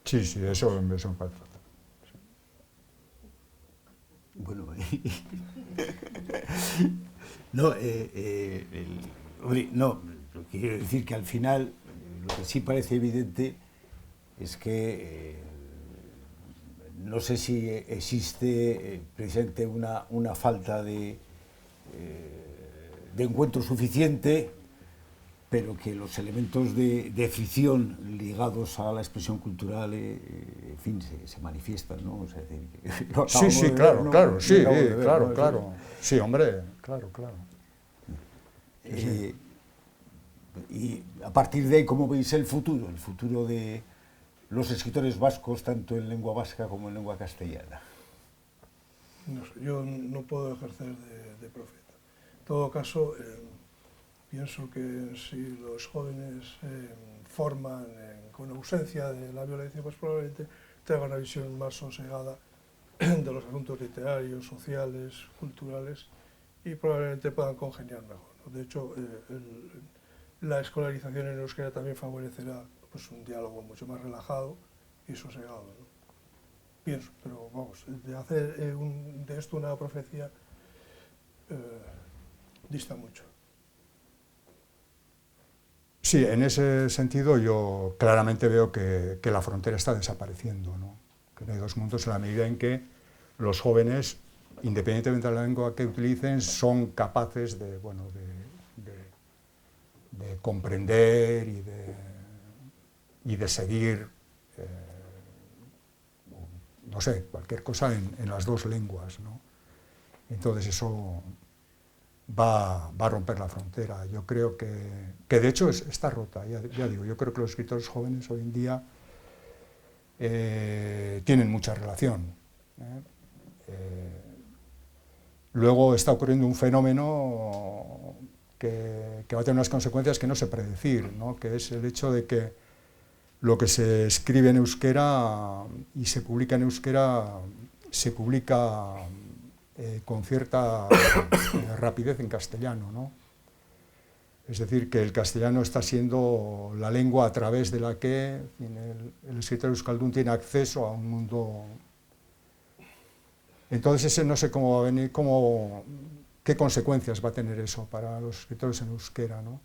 Speaker 1: Sí, eso me parece.
Speaker 2: Bueno, no, hombre, no, quiero decir que al final lo que sí parece evidente es que no sé si existe precisamente una falta de encuentro suficiente, pero que los elementos de fricción ligados a la expresión cultural, en fin, se manifiestan, ¿no? O sea,
Speaker 1: sí, claro. Sí, hombre, claro.
Speaker 2: Y a partir de ahí, ¿cómo veis el futuro? El futuro de los escritores vascos, tanto en lengua vasca como en lengua castellana.
Speaker 3: No sé, yo no puedo ejercer de profeta. En todo caso, pienso que si los jóvenes forman con ausencia de la violencia, pues probablemente tengan una visión más sosegada de los asuntos literarios, sociales, culturales, y probablemente puedan congeniar mejor, ¿no? De hecho, la escolarización en euskera también favorecerá pues, un diálogo mucho más relajado y sosegado, ¿no? Pienso, pero vamos, de hacer de esto una profecía dista mucho.
Speaker 1: Sí, en ese sentido yo claramente veo que la frontera está desapareciendo, ¿no? Que no hay dos mundos en la medida en que los jóvenes, independientemente de la lengua que utilicen, son capaces de comprender y de seguir, no sé, cualquier cosa en las dos lenguas, ¿no? Entonces eso va a romper la frontera. Yo creo que de hecho está rota, ya digo, yo creo que los escritores jóvenes hoy en día tienen mucha relación. Luego está ocurriendo un fenómeno que va a tener unas consecuencias que no sé predecir, ¿no? Que es el hecho de que lo que se escribe en euskera y se publica en euskera se publica con cierta rapidez en castellano, ¿no? Es decir, que el castellano está siendo la lengua a través de la que el escritor euskaldun tiene acceso a un mundo. Entonces ese no sé cómo va a venir, qué consecuencias va a tener eso para los escritores en euskera, ¿no?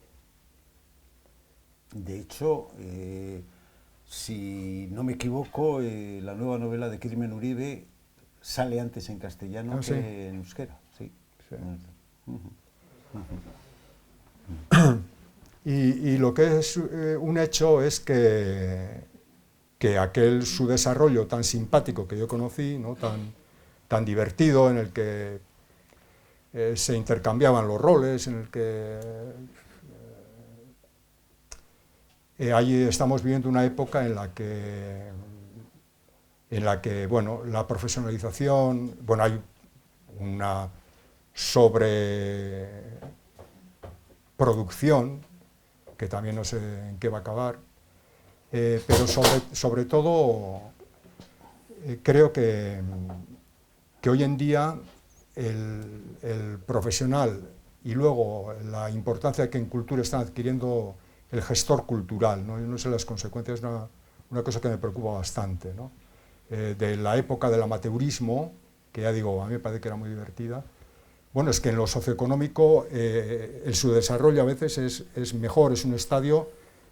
Speaker 2: De hecho, si no me equivoco, la nueva novela de Kirmen Uribe sale antes en castellano que en euskera. Sí.
Speaker 1: Y lo que es un hecho es que aquel su desarrollo tan simpático que yo conocí, ¿no? tan divertido, en el que se intercambiaban los roles, en el que ahí estamos viviendo una época en la que bueno, la profesionalización, bueno, hay una sobreproducción, que también no sé en qué va a acabar, pero sobre todo creo que hoy en día el profesional y luego la importancia que en cultura están adquiriendo el gestor cultural, ¿no? Yo no sé las consecuencias, una cosa que me preocupa bastante, ¿no? De la época del amateurismo, que ya digo, a mí me parece que era muy divertida. Bueno, es que en lo socioeconómico el subdesarrollo a veces es mejor, es un estadio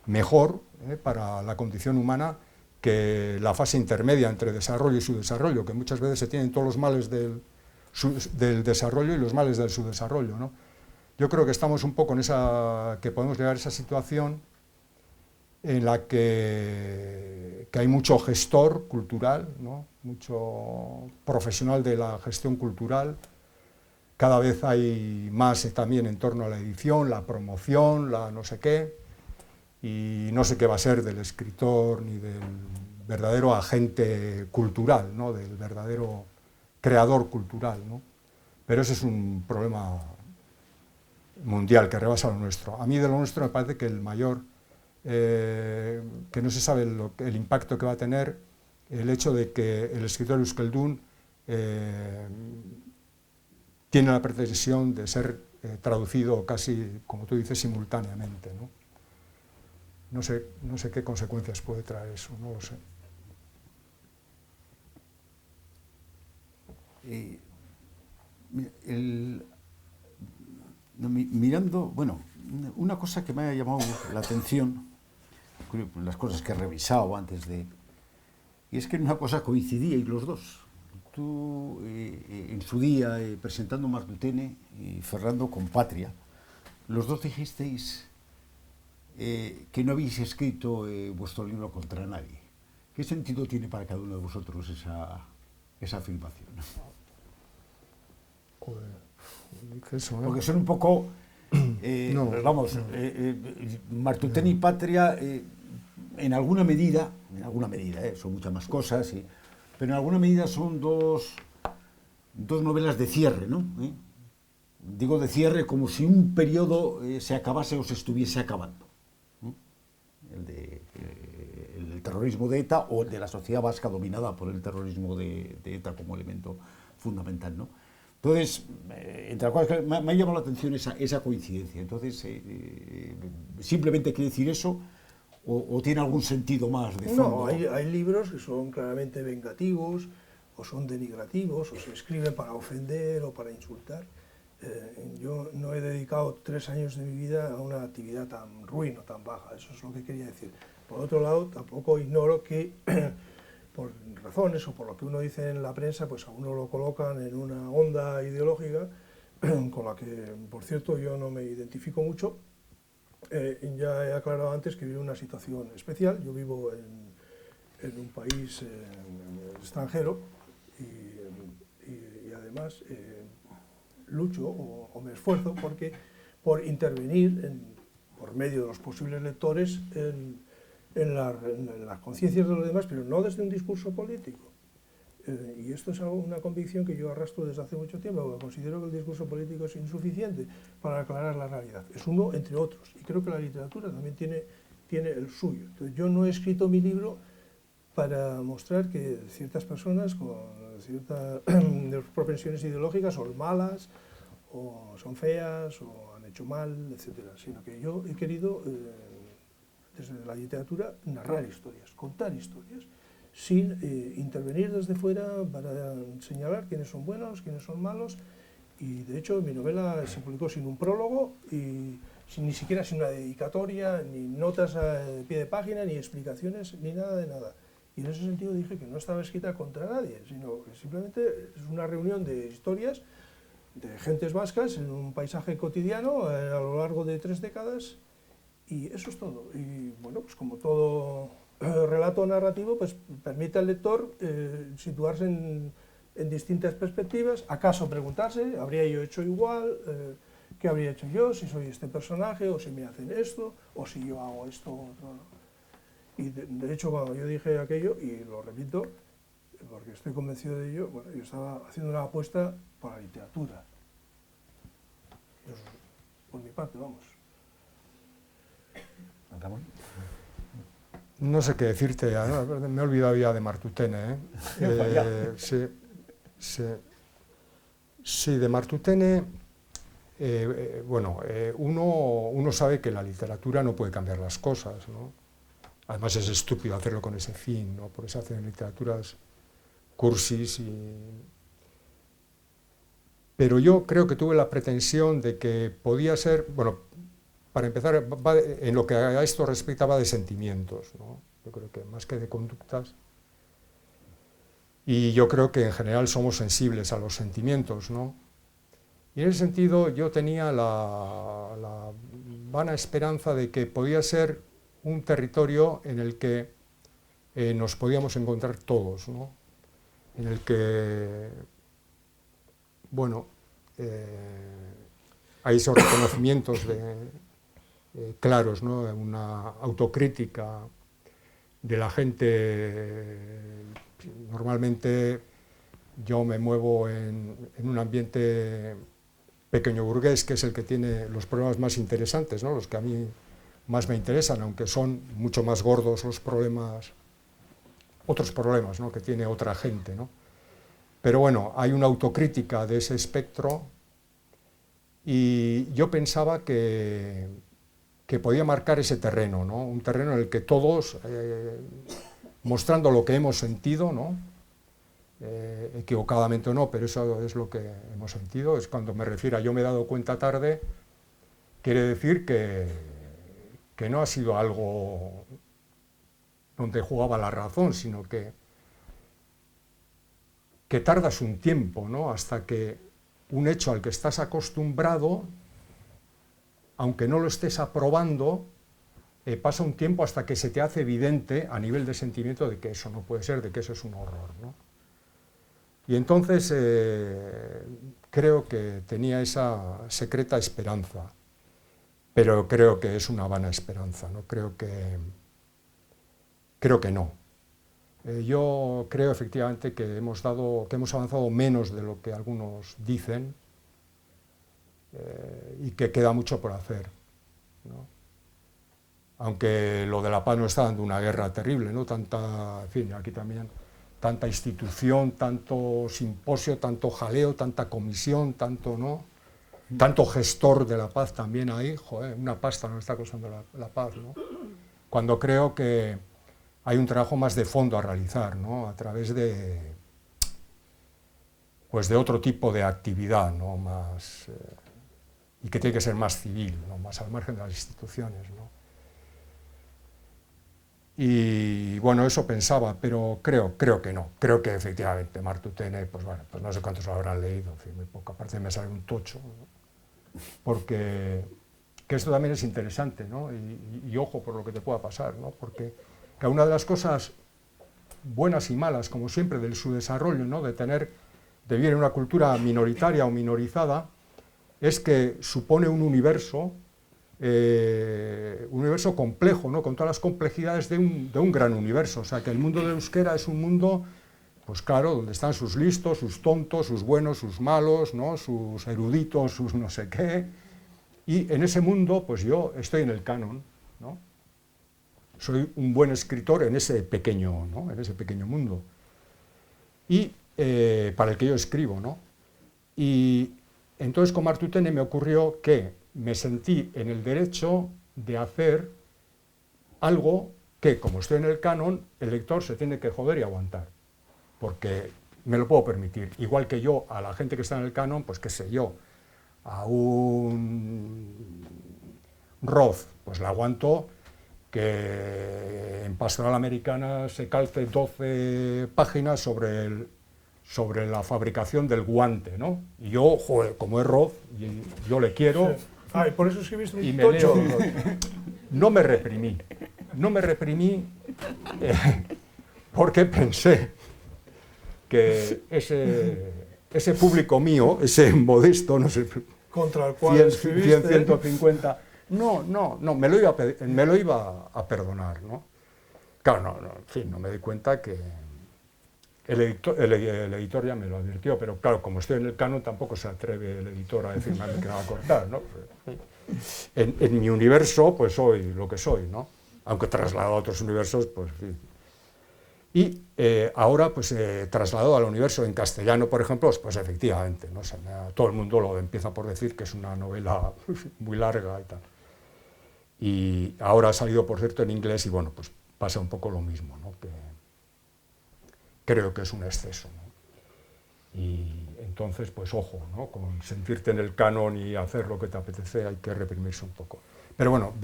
Speaker 1: mejor para la condición humana que la fase intermedia entre desarrollo y subdesarrollo, que muchas veces se tienen todos los males del desarrollo y los males del subdesarrollo, ¿no? Yo creo que estamos un poco en que podemos llegar a esa situación en la que hay mucho gestor cultural, ¿no? Mucho profesional de la gestión cultural. Cada vez hay más también en torno a la edición, la promoción, la no sé qué, y no sé qué va a ser del escritor ni del verdadero agente cultural, ¿no? Del verdadero creador cultural, ¿no? Pero ese es un problema mundial que rebasa lo nuestro. A mí de lo nuestro me parece que el mayor, que no se sabe el impacto que va a tener el hecho de que el escritor euskaldun tiene la pretensión de ser traducido casi, como tú dices, simultáneamente, ¿no? No sé qué consecuencias puede traer eso, no lo sé.
Speaker 2: Mirando, bueno, una cosa que me ha llamado la atención, las cosas que he revisado antes de... Y es que en una cosa coincidíais los dos. Tú, en su día, presentando Martutene y Ferrando con Patria, los dos dijisteis que no habéis escrito vuestro libro contra nadie. ¿Qué sentido tiene para cada uno de vosotros esa afirmación?
Speaker 1: Eso, ¿eh?
Speaker 2: Porque son un poco, vamos, Martutene y Patria, en alguna medida, son muchas más cosas, pero en alguna medida son dos novelas de cierre, ¿no? Digo de cierre como si un periodo se acabase o se estuviese acabando. El del terrorismo de ETA o de la sociedad vasca dominada por el terrorismo de ETA como elemento fundamental, ¿no? Entonces, entre las cosas que me ha llamado la atención esa coincidencia. Entonces, ¿simplemente quiere decir eso o tiene algún sentido más de fondo?
Speaker 3: No, hay libros que son claramente vengativos o son denigrativos o se escriben para ofender o para insultar. Yo no he dedicado 3 años de mi vida a una actividad tan ruin o tan baja, eso es lo que quería decir. Por otro lado, tampoco ignoro que por razones o por lo que uno dice en la prensa, pues a uno lo colocan en una onda ideológica con la que, por cierto, yo no me identifico mucho. Ya he aclarado antes que vivo una situación especial. Yo vivo en un país extranjero y además lucho o me esfuerzo por intervenir por medio de los posibles lectores en las conciencias de los demás, pero no desde un discurso político. Y esto es una convicción que yo arrastro desde hace mucho tiempo, porque considero que el discurso político es insuficiente para aclarar la realidad. Es uno entre otros, y creo que la literatura también tiene el suyo. Entonces, yo no he escrito mi libro para mostrar que ciertas personas con ciertas propensiones ideológicas son malas, o son feas, o han hecho mal, etcétera, sino que yo he querido, desde la literatura, narrar historias, contar historias, sin intervenir desde fuera para señalar quiénes son buenos, quiénes son malos, y de hecho mi novela se publicó sin un prólogo, y ni siquiera sin una dedicatoria, ni notas de pie de página, ni explicaciones, ni nada de nada. Y en ese sentido dije que no estaba escrita contra nadie, sino que simplemente es una reunión de historias de gentes vascas en un paisaje cotidiano a lo largo de 3 décadas, y eso es todo. Y bueno, pues como todo relato narrativo, pues permite al lector situarse en distintas perspectivas, acaso preguntarse, ¿habría yo hecho igual? ¿Qué habría hecho yo si soy este personaje? ¿O si me hacen esto? ¿O si yo hago esto? Otro, ¿no? Y de hecho, cuando yo dije aquello, y lo repito, porque estoy convencido de ello, bueno, yo estaba haciendo una apuesta por la literatura. Por mi parte, vamos.
Speaker 1: No sé qué decirte, me he olvidado ya de Martutene. Sí, de Martutene, uno sabe que la literatura no puede cambiar las cosas, ¿no? Además es estúpido hacerlo con ese fin, ¿no? Por eso hacen literaturas cursis. Pero yo creo que tuve la pretensión de que podía ser, bueno, para empezar, en lo que a esto respecta va de sentimientos, ¿no? Yo creo que más que de conductas. Y yo creo que en general somos sensibles a los sentimientos, ¿no? Y en ese sentido yo tenía la vana esperanza de que podía ser un territorio en el que nos podíamos encontrar todos, ¿no? En el que, bueno, hay esos reconocimientos claros, ¿no? Una autocrítica de la gente. Normalmente yo me muevo en un ambiente pequeño burgués, que es el que tiene los problemas más interesantes, ¿no? Los que a mí más me interesan, aunque son mucho más gordos los problemas, otros problemas, ¿no? Que tiene otra gente, ¿no? Pero bueno, hay una autocrítica de ese espectro y yo pensaba que podía marcar ese terreno, ¿no? Un terreno en el que todos, mostrando lo que hemos sentido, ¿no? Equivocadamente o no, pero eso es lo que hemos sentido, es cuando me refiero a yo me he dado cuenta tarde, quiere decir que no ha sido algo donde jugaba la razón, sino que tardas un tiempo, ¿no? Hasta que un hecho al que estás acostumbrado, aunque no lo estés aprobando, pasa un tiempo hasta que se te hace evidente a nivel de sentimiento de que eso no puede ser, de que eso es un horror, ¿no? Y entonces creo que tenía esa secreta esperanza, pero creo que es una vana esperanza, ¿no? Creo que no. Yo creo efectivamente que hemos avanzado menos de lo que algunos dicen y que queda mucho por hacer, ¿no? Aunque lo de la paz no está dando una guerra terrible, ¿no? En fin, aquí también tanta institución, tanto simposio, tanto jaleo, tanta comisión, tanto, ¿no? Tanto gestor de la paz también ahí, joder, una pasta nos está costando la paz, ¿no? Cuando creo que hay un trabajo más de fondo a realizar, ¿no? A través de otro tipo de actividad, ¿no? Más, y que tiene que ser más civil, ¿no? Más al margen de las instituciones, ¿no? Y bueno, eso pensaba, pero creo que no. Creo que efectivamente Martutene, pues bueno, pues no sé cuántos lo habrán leído, en fin, muy poco, aparte me sale un tocho, ¿no? Porque que esto también es interesante, ¿no? Y ojo por lo que te pueda pasar, ¿no? Porque que una de las cosas buenas y malas, como siempre, de su desarrollo, ¿no? De vivir en una cultura minoritaria o minorizada, es que supone un universo complejo, ¿no? Con todas las complejidades de un gran universo. O sea, que el mundo del euskera es un mundo, pues claro, donde están sus listos, sus tontos, sus buenos, sus malos, ¿no? Sus eruditos, sus no sé qué. Y en ese mundo, pues yo estoy en el canon, ¿no? Soy un buen escritor en ese pequeño, ¿no? En ese pequeño mundo. Y para el que yo escribo, ¿no? Y entonces con Martutene me ocurrió que me sentí en el derecho de hacer algo que, como estoy en el canon, el lector se tiene que joder y aguantar, porque me lo puedo permitir. Igual que yo, a la gente que está en el canon, pues qué sé yo, a un Roth, pues la aguanto que en Pastoral Americana se calce 12 páginas sobre la fabricación del guante, ¿no? Y yo, joder, como es Roth, y yo le quiero...
Speaker 3: Sí. Ah, y por eso escribiste un
Speaker 1: y me
Speaker 3: tocho.
Speaker 1: leo, no me reprimí, porque pensé que ese público mío, ese modesto, no sé,
Speaker 3: Contra el cual
Speaker 1: 100,
Speaker 3: escribiste.
Speaker 1: 150, no, me lo iba a perdonar, ¿no? Claro, en fin, no me di cuenta que el editor ya me lo advirtió, pero claro, como estoy en el canon, tampoco se atreve el editor a decirme que me va a cortar, ¿no? En mi universo, pues soy lo que soy, ¿no? Aunque trasladado a otros universos, pues sí. Y ahora, pues trasladado al universo en castellano, por ejemplo, pues efectivamente, ¿no? Todo el mundo lo empieza por decir que es una novela muy larga y tal. Y ahora ha salido, por cierto, en inglés y bueno, pues pasa un poco lo mismo, ¿no? Que creo que es un exceso, ¿no? Y entonces, pues ojo, ¿no? Con sentirte en el canon y hacer lo que te apetece hay que reprimirse un poco. Pero bueno,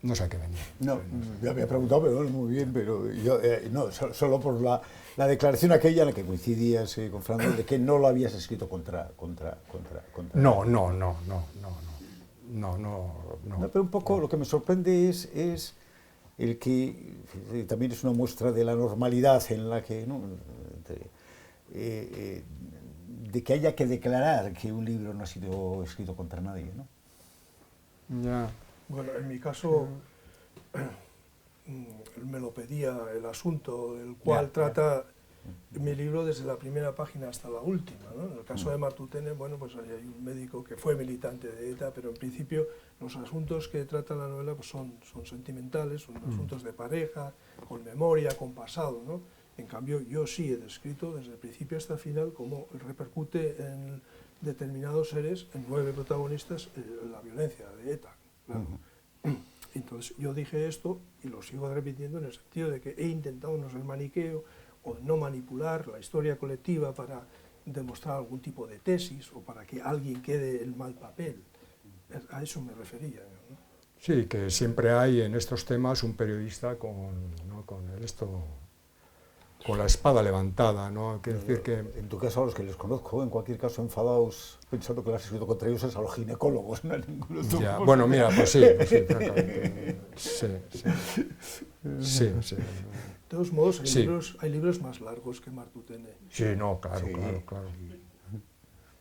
Speaker 1: no sé a qué venía.
Speaker 2: No, ya había preguntado, pero muy bien, pero yo, no, solo por la declaración aquella en la que coincidías con Fernando de que no lo habías escrito contra.
Speaker 1: No.
Speaker 2: No, pero un poco lo que me sorprende es el que también es una muestra de la normalidad en la que, ¿no? De que haya que declarar que un libro no ha sido escrito contra nadie, ¿no?
Speaker 1: Ya.
Speaker 3: Bueno, en mi caso, me lo pedía el asunto, el cual trata mi libro desde la primera página hasta la última, ¿no? En el caso de Martutene, bueno, pues ahí hay un médico que fue militante de ETA, pero en principio los asuntos que trata la novela pues son sentimentales, son asuntos de pareja, con memoria, con pasado, ¿no? En cambio, yo sí he descrito desde el principio hasta el final cómo repercute en determinados seres, en 9 protagonistas, la violencia de ETA. Claro. Entonces yo dije esto y lo sigo repitiendo en el sentido de que he intentado no ser maniqueo o no manipular la historia colectiva para demostrar algún tipo de tesis o para que alguien quede en mal papel. A eso me refería, ¿no?
Speaker 1: Sí, que siempre hay en estos temas un periodista con la espada levantada, ¿no? Quiero decir que...
Speaker 2: En tu caso, a los que les conozco, en cualquier caso enfadados, pensando que lo has escrito contra ellos, es a los ginecólogos, no a ninguno de
Speaker 1: Ya, bueno, mira, pues sí, francamente. Sí.
Speaker 3: De todos modos,
Speaker 1: Sí.
Speaker 3: hay libros más largos que Martutene.
Speaker 1: Sí, no, claro,
Speaker 2: Sí.
Speaker 1: claro.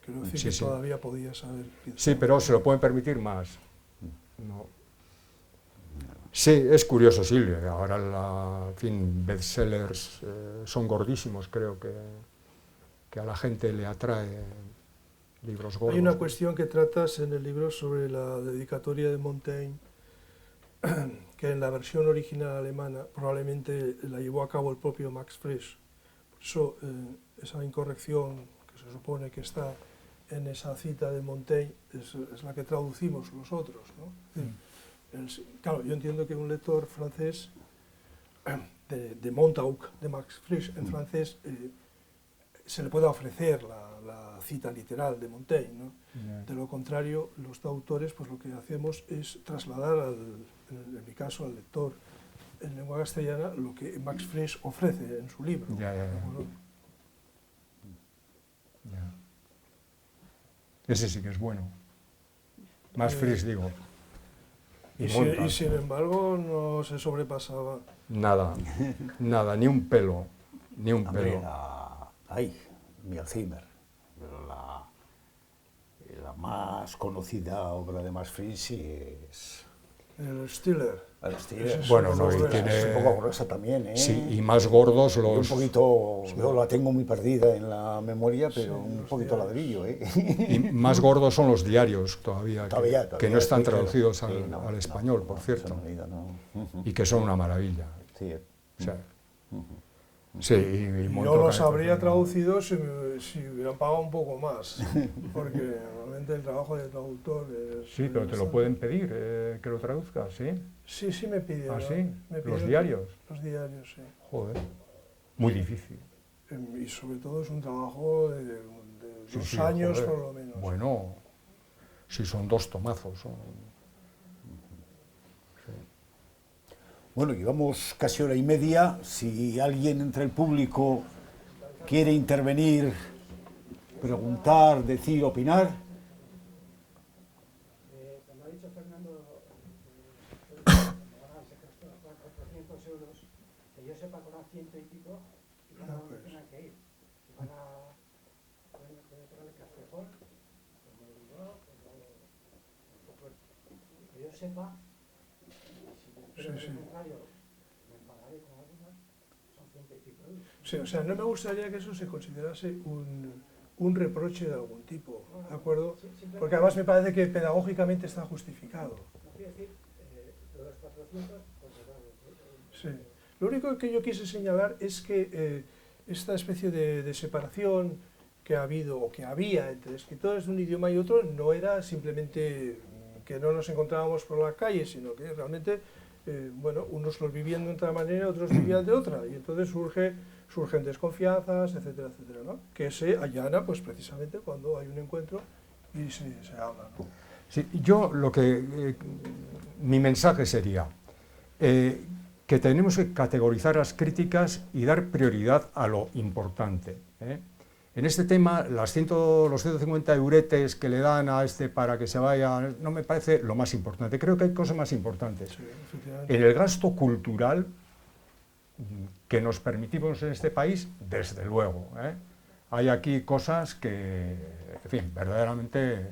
Speaker 3: Quiero decir
Speaker 1: Sí,
Speaker 3: que
Speaker 1: sí.
Speaker 3: todavía podías haber...
Speaker 1: Sí, pero se lo pueden permitir más. No. Sí, es curioso, sí, ahora, en fin, bestsellers son gordísimos, creo que a la gente le atrae libros gordos.
Speaker 3: Hay una cuestión que tratas en el libro sobre la dedicatoria de Montaigne, que en la versión original alemana probablemente la llevó a cabo el propio Max Frisch. Por eso esa incorrección que se supone que está en esa cita de Montaigne es la que traducimos nosotros, ¿no? Claro, yo entiendo que un lector francés de Montauk, de Max Frisch en francés, se le pueda ofrecer la cita literal de Montaigne, ¿no? De lo contrario, los traductores, pues lo que hacemos es trasladar, en mi caso, al lector en lengua castellana, lo que Max Frisch ofrece en su libro.
Speaker 1: Ya.
Speaker 3: ¿De acuerdo?
Speaker 1: Ya. Ese sí que es bueno. Más Frisch, digo.
Speaker 3: Y sin embargo, no se sobrepasaba.
Speaker 1: Nada, ni un pelo,
Speaker 2: Hombre, mi Alzheimer, la más conocida obra de Max Frisch es...
Speaker 3: El Stiller.
Speaker 2: El Stiller.
Speaker 1: Bueno, no, y
Speaker 3: Es
Speaker 1: tiene...
Speaker 2: Es un poco gruesa también, ¿eh?
Speaker 1: Sí, y más gordos
Speaker 2: Yo un
Speaker 1: los...
Speaker 2: poquito, yo la tengo muy perdida en la memoria, pero
Speaker 3: Sí,
Speaker 2: un
Speaker 3: los
Speaker 2: poquito
Speaker 3: diarios.
Speaker 2: ladrillo, ¿eh?
Speaker 1: Y más gordos son los diarios todavía,
Speaker 2: Todavía,
Speaker 1: que no están
Speaker 2: sí, claro.
Speaker 1: traducidos
Speaker 2: Sí,
Speaker 1: al,
Speaker 2: no,
Speaker 1: al español,
Speaker 2: no,
Speaker 1: por
Speaker 2: no,
Speaker 1: cierto,
Speaker 2: eso no he leído, no.
Speaker 1: y que son una maravilla.
Speaker 2: Sí,
Speaker 1: O sea, sí, y
Speaker 3: Yo
Speaker 1: Montauk
Speaker 3: los
Speaker 1: ha hecho
Speaker 3: habría
Speaker 1: una-
Speaker 3: traducido si hubieran pagado un poco más, porque normalmente el trabajo de traductor es...
Speaker 1: Sí, pero te lo
Speaker 3: bastante-
Speaker 1: pueden pedir que lo traduzcas, ¿sí?
Speaker 3: Sí, me pidieron.
Speaker 1: ¿Ah, sí?
Speaker 3: Me
Speaker 1: ¿Los
Speaker 3: pidieron
Speaker 1: diarios?
Speaker 3: Los diarios, sí.
Speaker 1: Joder, muy difícil.
Speaker 3: Y sobre todo es un trabajo de
Speaker 1: Sí,
Speaker 3: 2
Speaker 1: sí,
Speaker 3: años
Speaker 1: joder.
Speaker 3: por lo menos.
Speaker 1: Bueno, si son 2 tomazos.
Speaker 2: Bueno, llevamos casi hora y media. Si alguien entre el público quiere intervenir, preguntar, decir, opinar.
Speaker 4: Como ha dicho Fernando, van a secuestrar 400 euros, que yo sepa con 100 y pico, y para donde tengan que ir. Si van a Castejón, como Bilbao, que yo sepa, si me espero lo contrario, me enfadaré con algunas, son 100 y pico euros.
Speaker 3: Sí, o sea, no me gustaría que eso se considerase un reproche de algún tipo, ¿de acuerdo? Porque además me parece que pedagógicamente está justificado.
Speaker 4: No quiero decir, lo de los 400, pues
Speaker 3: Sí. Lo único que yo quise señalar es que esta especie de separación que ha habido o que había entre escritores de un idioma y otro no era simplemente que no nos encontrábamos por la calle, sino que realmente, bueno, unos los vivían de otra manera, otros vivían de otra, y entonces surgen desconfianzas, etcétera, etcétera, ¿no? Que se allana, pues precisamente cuando hay un encuentro y se habla, ¿no?
Speaker 1: Sí, yo lo que... mi mensaje sería que tenemos que categorizar las críticas y dar prioridad a lo importante, ¿eh? En este tema, los 150 euretes que le dan a este para que se vaya, no me parece lo más importante. Creo que hay cosas más importantes.
Speaker 3: Sí, efectivamente.
Speaker 1: En el gasto cultural que nos permitimos en este país, desde luego, ¿eh? Hay aquí cosas que, en fin, verdaderamente,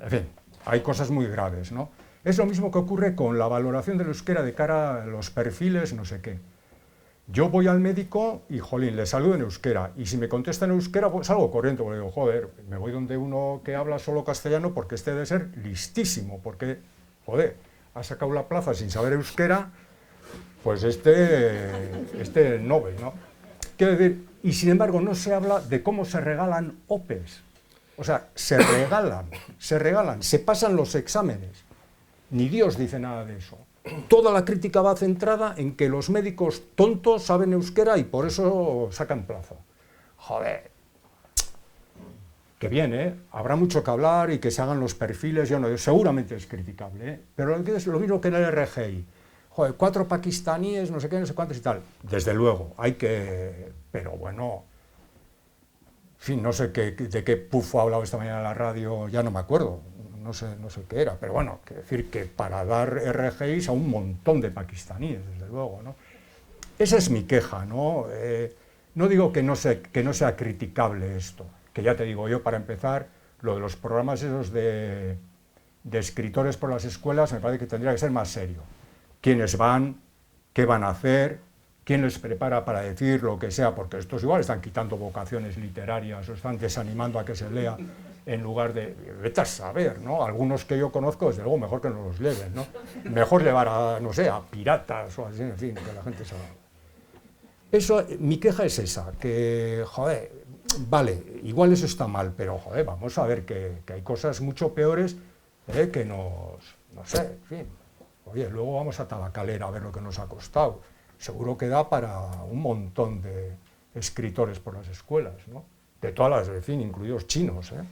Speaker 1: en fin, hay cosas muy graves, ¿no? Es lo mismo que ocurre con la valoración del euskera de cara a los perfiles, no sé qué. Yo voy al médico y, jolín, le saludo en euskera, y si me contesta en euskera, pues salgo corriendo, porque digo, joder, me voy donde uno que habla solo castellano, porque este debe ser listísimo, porque, joder, ha sacado la plaza sin saber euskera, pues este Nobel, ¿no? Quiero decir, y sin embargo no se habla de cómo se regalan OPEs. O sea, se regalan, se pasan los exámenes. Ni Dios dice nada de eso. Toda la crítica va centrada en que los médicos tontos saben euskera y por eso sacan plaza. Joder. Que bien, ¿eh? Habrá mucho que hablar y que se hagan los perfiles, yo no, seguramente es criticable, ¿eh? Pero es lo mismo que en el RGI. Joder, 4 pakistaníes, no sé qué, no sé cuántos y tal. Desde luego, hay que... Pero bueno... En fin, no sé de qué pufo ha hablado esta mañana en la radio, ya no me acuerdo, no sé qué era, pero bueno, quiero decir que para dar RGIs a un montón de pakistaníes, desde luego, ¿no? Esa es mi queja, ¿no? No digo que no sea criticable esto, que ya te digo yo, para empezar, lo de los programas esos de escritores por las escuelas me parece que tendría que ser más serio. ¿Quiénes van? ¿Qué van a hacer? ¿Quién les prepara para decir lo que sea? Porque estos igual están quitando vocaciones literarias o están desanimando a que se lea en lugar de... Vete a saber, ¿no? Algunos que yo conozco, desde luego, mejor que no los lleven, ¿no? Mejor llevar a, no sé, a piratas o así, en fin, que la gente sabe. Eso, mi queja es esa, que, joder, vale, igual eso está mal, pero, joder, vamos a ver que hay cosas mucho peores que nos... No sé, en fin. Oye, luego vamos a Tabacalera a ver lo que nos ha costado. Seguro que da para un montón de escritores por las escuelas, ¿no? De todas las, en fin, incluidos chinos, ¿eh?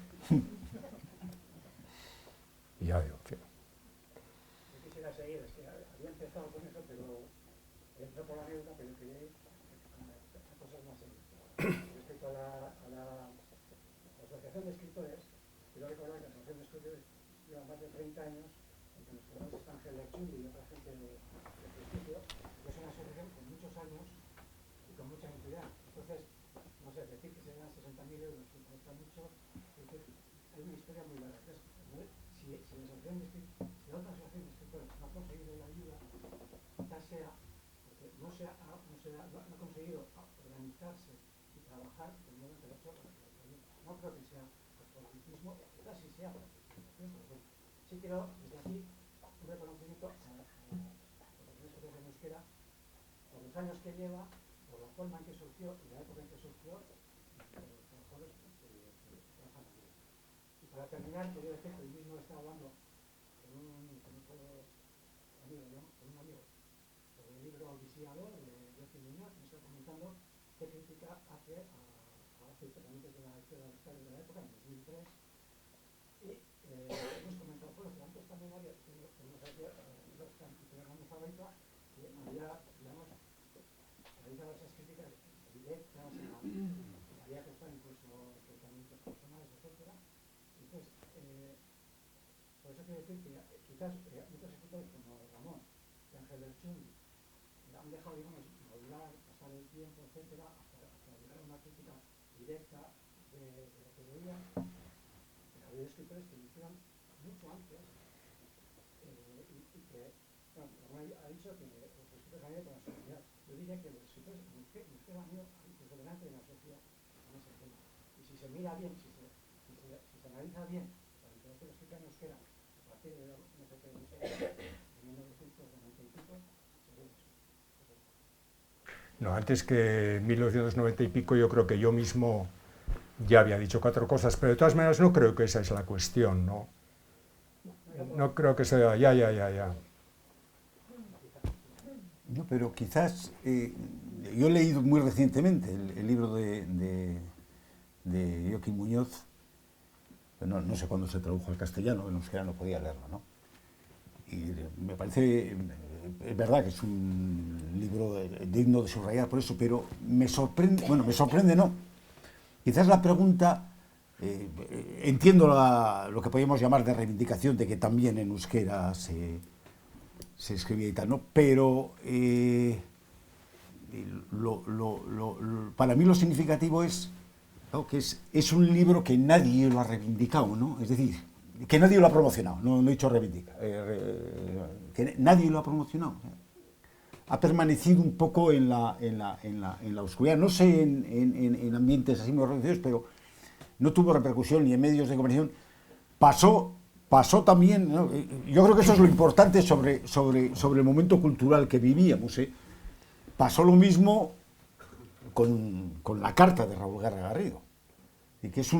Speaker 1: Y ya digo, en fin.
Speaker 4: Yo quisiera seguir, es que había empezado con eso, pero entró por la anécdota, pero quería ir a cosas más serias. Respecto a la Asociación de Escritores, quiero recordar que la Asociación de Escritores lleva más de 30 años, entre los cuales está Ángel Lerchundi y otra gente de prestigio, que es una asociación con muchos años y con mucha entidad. Entonces, no sé, decir que se dan 60.000 euros y cuesta mucho, hay una historia muy larga. Entonces, si la asociación de escritores, si la otra asociación de escritores no ha conseguido la ayuda, quizás sea porque no ha conseguido organizarse y trabajar del modo en que lo ha hecho. No creo que sea por elitismo, quizás sí sea por elitismo. Sí quiero, desde aquí, un reconocimiento a la asociación de euskera por los años que lleva, por la forma en que surgió y la época en que surgió, por los trabajadores que trabajan aquí. Y para terminar, quería decir que hoy mismo estaba hablando con un amigo sobre el libro Viciado de Joaquín Muñoz, me está comentando qué crítica hace a pensamientos de la izquierda de la época, en 2003. Y hemos comentado, bueno, que antes también había, tenemos aquí Fernando Zabaita, que había, digamos, realizado esas críticas directas había que estar incluso pensamientos personales, etcétera. Entonces, por eso quiero decir que quizás muchos escritores como Ramón y Ángel Lerchundi han dejado, digamos, madurar, pasar el tiempo, etcétera, hasta llegar a una crítica directa de lo que veían. Pero había escritores que lo hicieron mucho antes y que, bueno, Ramón ha dicho que los escritores han ido con la sociedad. Yo diría que los escritores en euskera han ido incluso delante de la sociedad en ese tema. Y si se mira bien, si se analiza bien la literatura escrita en euskera, a partir de, no sé qué, de 1990 y pico, se ve eso.
Speaker 1: No, antes que 1990 y pico yo creo que yo mismo ya había dicho 4 cosas, pero de todas maneras no creo que esa es la cuestión, ¿no? No creo que sea... Ya.
Speaker 2: No, pero quizás... yo he leído muy recientemente el libro de Joaquín Muñoz, no sé cuándo se tradujo al castellano, en euskera no podía leerlo, ¿no? Y me parece, es verdad que es un libro digno de subrayar por eso, pero me sorprende no. Quizás la pregunta, entiendo lo que podríamos llamar de reivindicación de que también en euskera se escribía y tal, ¿no? Pero para mí lo significativo es, ¿no?, que es un libro que nadie lo ha reivindicado, ¿no? Es decir, que nadie lo ha promocionado, no he dicho reivindica, que nadie lo ha promocionado. Ha permanecido un poco en la oscuridad, no sé en ambientes así muy reducidos, pero no tuvo repercusión ni en medios de comunicación. Pasó pasó también, ¿no? Yo creo que eso es lo importante sobre el momento cultural que vivíamos, ¿eh? Pasó lo mismo con la carta de Raúl Guerra Garrido, y que es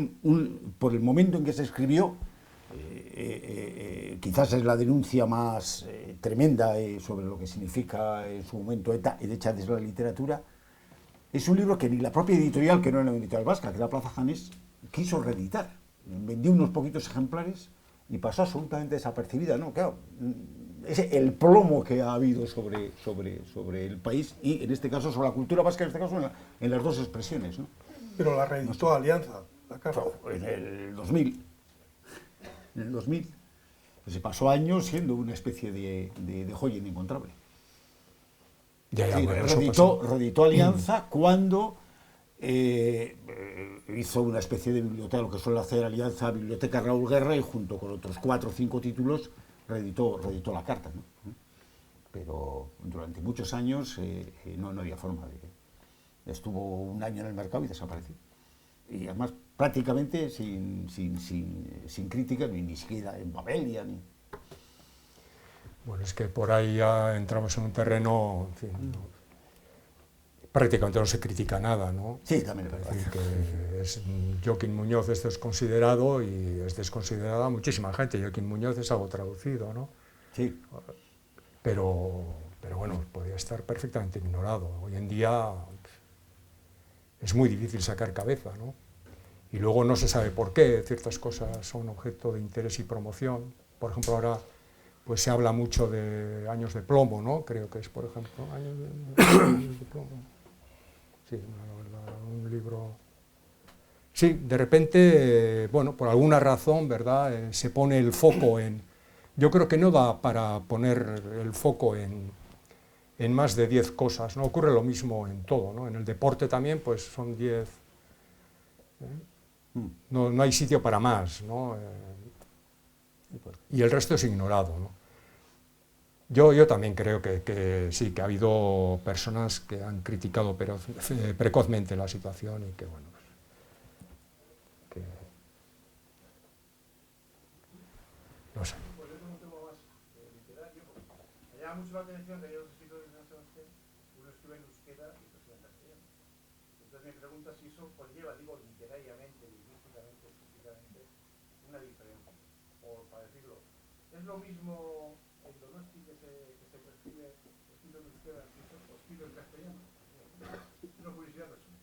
Speaker 2: por el momento en que se escribió, quizás es la denuncia más tremenda sobre lo que significa en su momento ETA, hecha desde la literatura. Es un libro que ni la propia editorial, que no era una editorial vasca, que era Plaza Janés, quiso reeditar. Vendió unos poquitos ejemplares y pasó absolutamente desapercibida, ¿no? Claro, es el plomo que ha habido sobre el país y, en este caso, sobre la cultura vasca, en este caso, en las dos expresiones, ¿no?
Speaker 3: Pero la reeditó Alianza, la carta.
Speaker 2: En el 2000. En el 2000. Pues se pasó años siendo una especie de joya inencontrable.
Speaker 1: Ya,
Speaker 2: Sí,
Speaker 1: bueno,
Speaker 2: reeditó Alianza cuando hizo una especie de biblioteca, lo que suele hacer Alianza, Biblioteca Raúl Guerra, y junto con otros 4 o 5 títulos reeditó la carta, ¿no? Pero durante muchos años no había forma de... Estuvo un año en el mercado y desapareció. Y además prácticamente sin crítica, ni siquiera en Babelia, ni...
Speaker 1: Bueno, es que por ahí ya entramos en un terreno, en fin, prácticamente no se critica nada, ¿no?
Speaker 2: Sí, también es
Speaker 1: Es
Speaker 2: verdad.
Speaker 1: decir, que Joaquín Muñoz es desconsiderado y es desconsiderada muchísima gente. Joaquín Muñoz es algo traducido, ¿no?
Speaker 2: Sí.
Speaker 1: Pero bueno, podría estar perfectamente ignorado. Hoy en día es muy difícil sacar cabeza, ¿no? Y luego no se sabe por qué ciertas cosas son objeto de interés y promoción. Por ejemplo, ahora pues se habla mucho de Años de plomo, ¿no? Creo que es, por ejemplo, Años de plomo. Sí, un libro... Sí, de repente, bueno, por alguna razón, ¿verdad?, se pone el foco en... Yo creo que no da para poner el foco en más de 10 cosas, ¿no? Ocurre lo mismo en todo, ¿no? En el deporte también, pues son 10... No hay sitio para más, ¿no? Y el resto es ignorado, ¿no? Yo también creo que sí, que ha habido personas que han criticado precozmente la situación y que, bueno, pues, no sé.
Speaker 5: Pues es un tema más literario. Me llama mucho la atención que hay dos escritores de San Sebastián, uno escribe en euskera y otro escribe en castellano. Entonces me pregunta si eso conlleva, digo, literariamente, lingüísticamente, estéticamente, una diferencia. O para decirlo, es lo mismo el Donosti que se percibe escrito en euskera o escrito en castellano. Una curiosidad personal.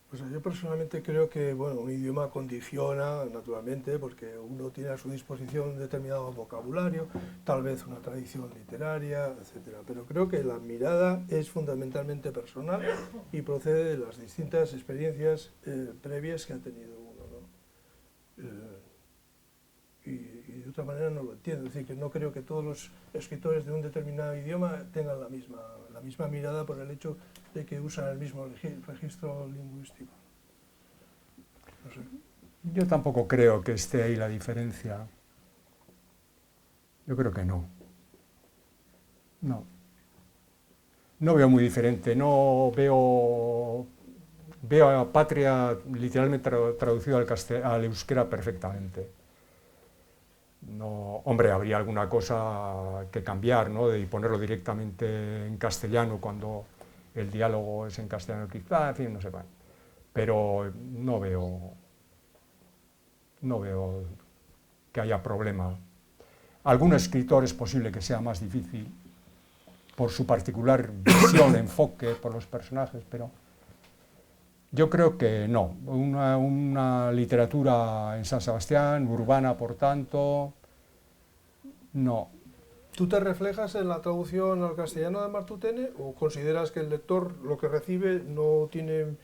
Speaker 3: Pues yo personalmente creo que, bueno, un idioma condiciona, naturalmente, porque uno tiene a su disposición un determinado vocabulario, tal vez una tradición literaria, etcétera. Pero creo que la mirada es fundamentalmente personal y procede de las distintas experiencias previas que ha tenido uno, ¿no? Y de otra manera no lo entiendo. Es decir, que no creo que todos los escritores de un determinado idioma tengan la misma mirada por el hecho de que usan el mismo registro lingüístico. No sé.
Speaker 1: Yo tampoco creo que esté ahí la diferencia. Yo creo que no. No veo muy diferente. No veo a Patria literalmente traducido al euskera perfectamente. No, hombre, habría alguna cosa que cambiar, ¿no? Y ponerlo directamente en castellano cuando el diálogo es en castellano, quizá, en fin, no sé. Pero no veo que haya problema. Algún escritor es posible que sea más difícil por su particular visión, enfoque, por los personajes, pero yo creo que no. Una literatura en San Sebastián, urbana, por tanto, no.
Speaker 3: ¿Tú te reflejas en la traducción al castellano de Martutene o consideras que el lector lo que recibe no tiene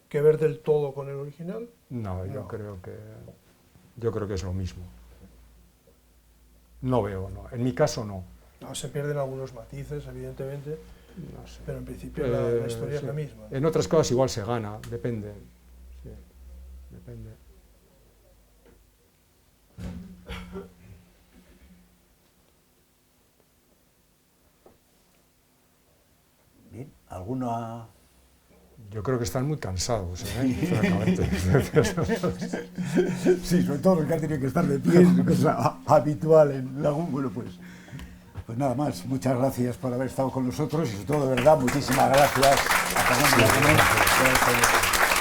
Speaker 3: que ver del todo con el original?
Speaker 1: No, yo creo que es lo mismo. No veo, no. En mi caso no.
Speaker 3: No, se pierden algunos matices, evidentemente,
Speaker 1: No sé.
Speaker 3: pero en principio la historia es la misma.
Speaker 1: En otras cosas igual se gana, depende. Sí, depende.
Speaker 2: Bien, ¿alguna
Speaker 1: Yo creo que están muy cansados, francamente.
Speaker 2: Sí, sobre todo los que han tenido que estar de pie, es cosa habitual en Lagún. Bueno, pues nada más. Muchas gracias por haber estado con nosotros y sobre todo, de verdad, muchísimas gracias a Fernando Lagún.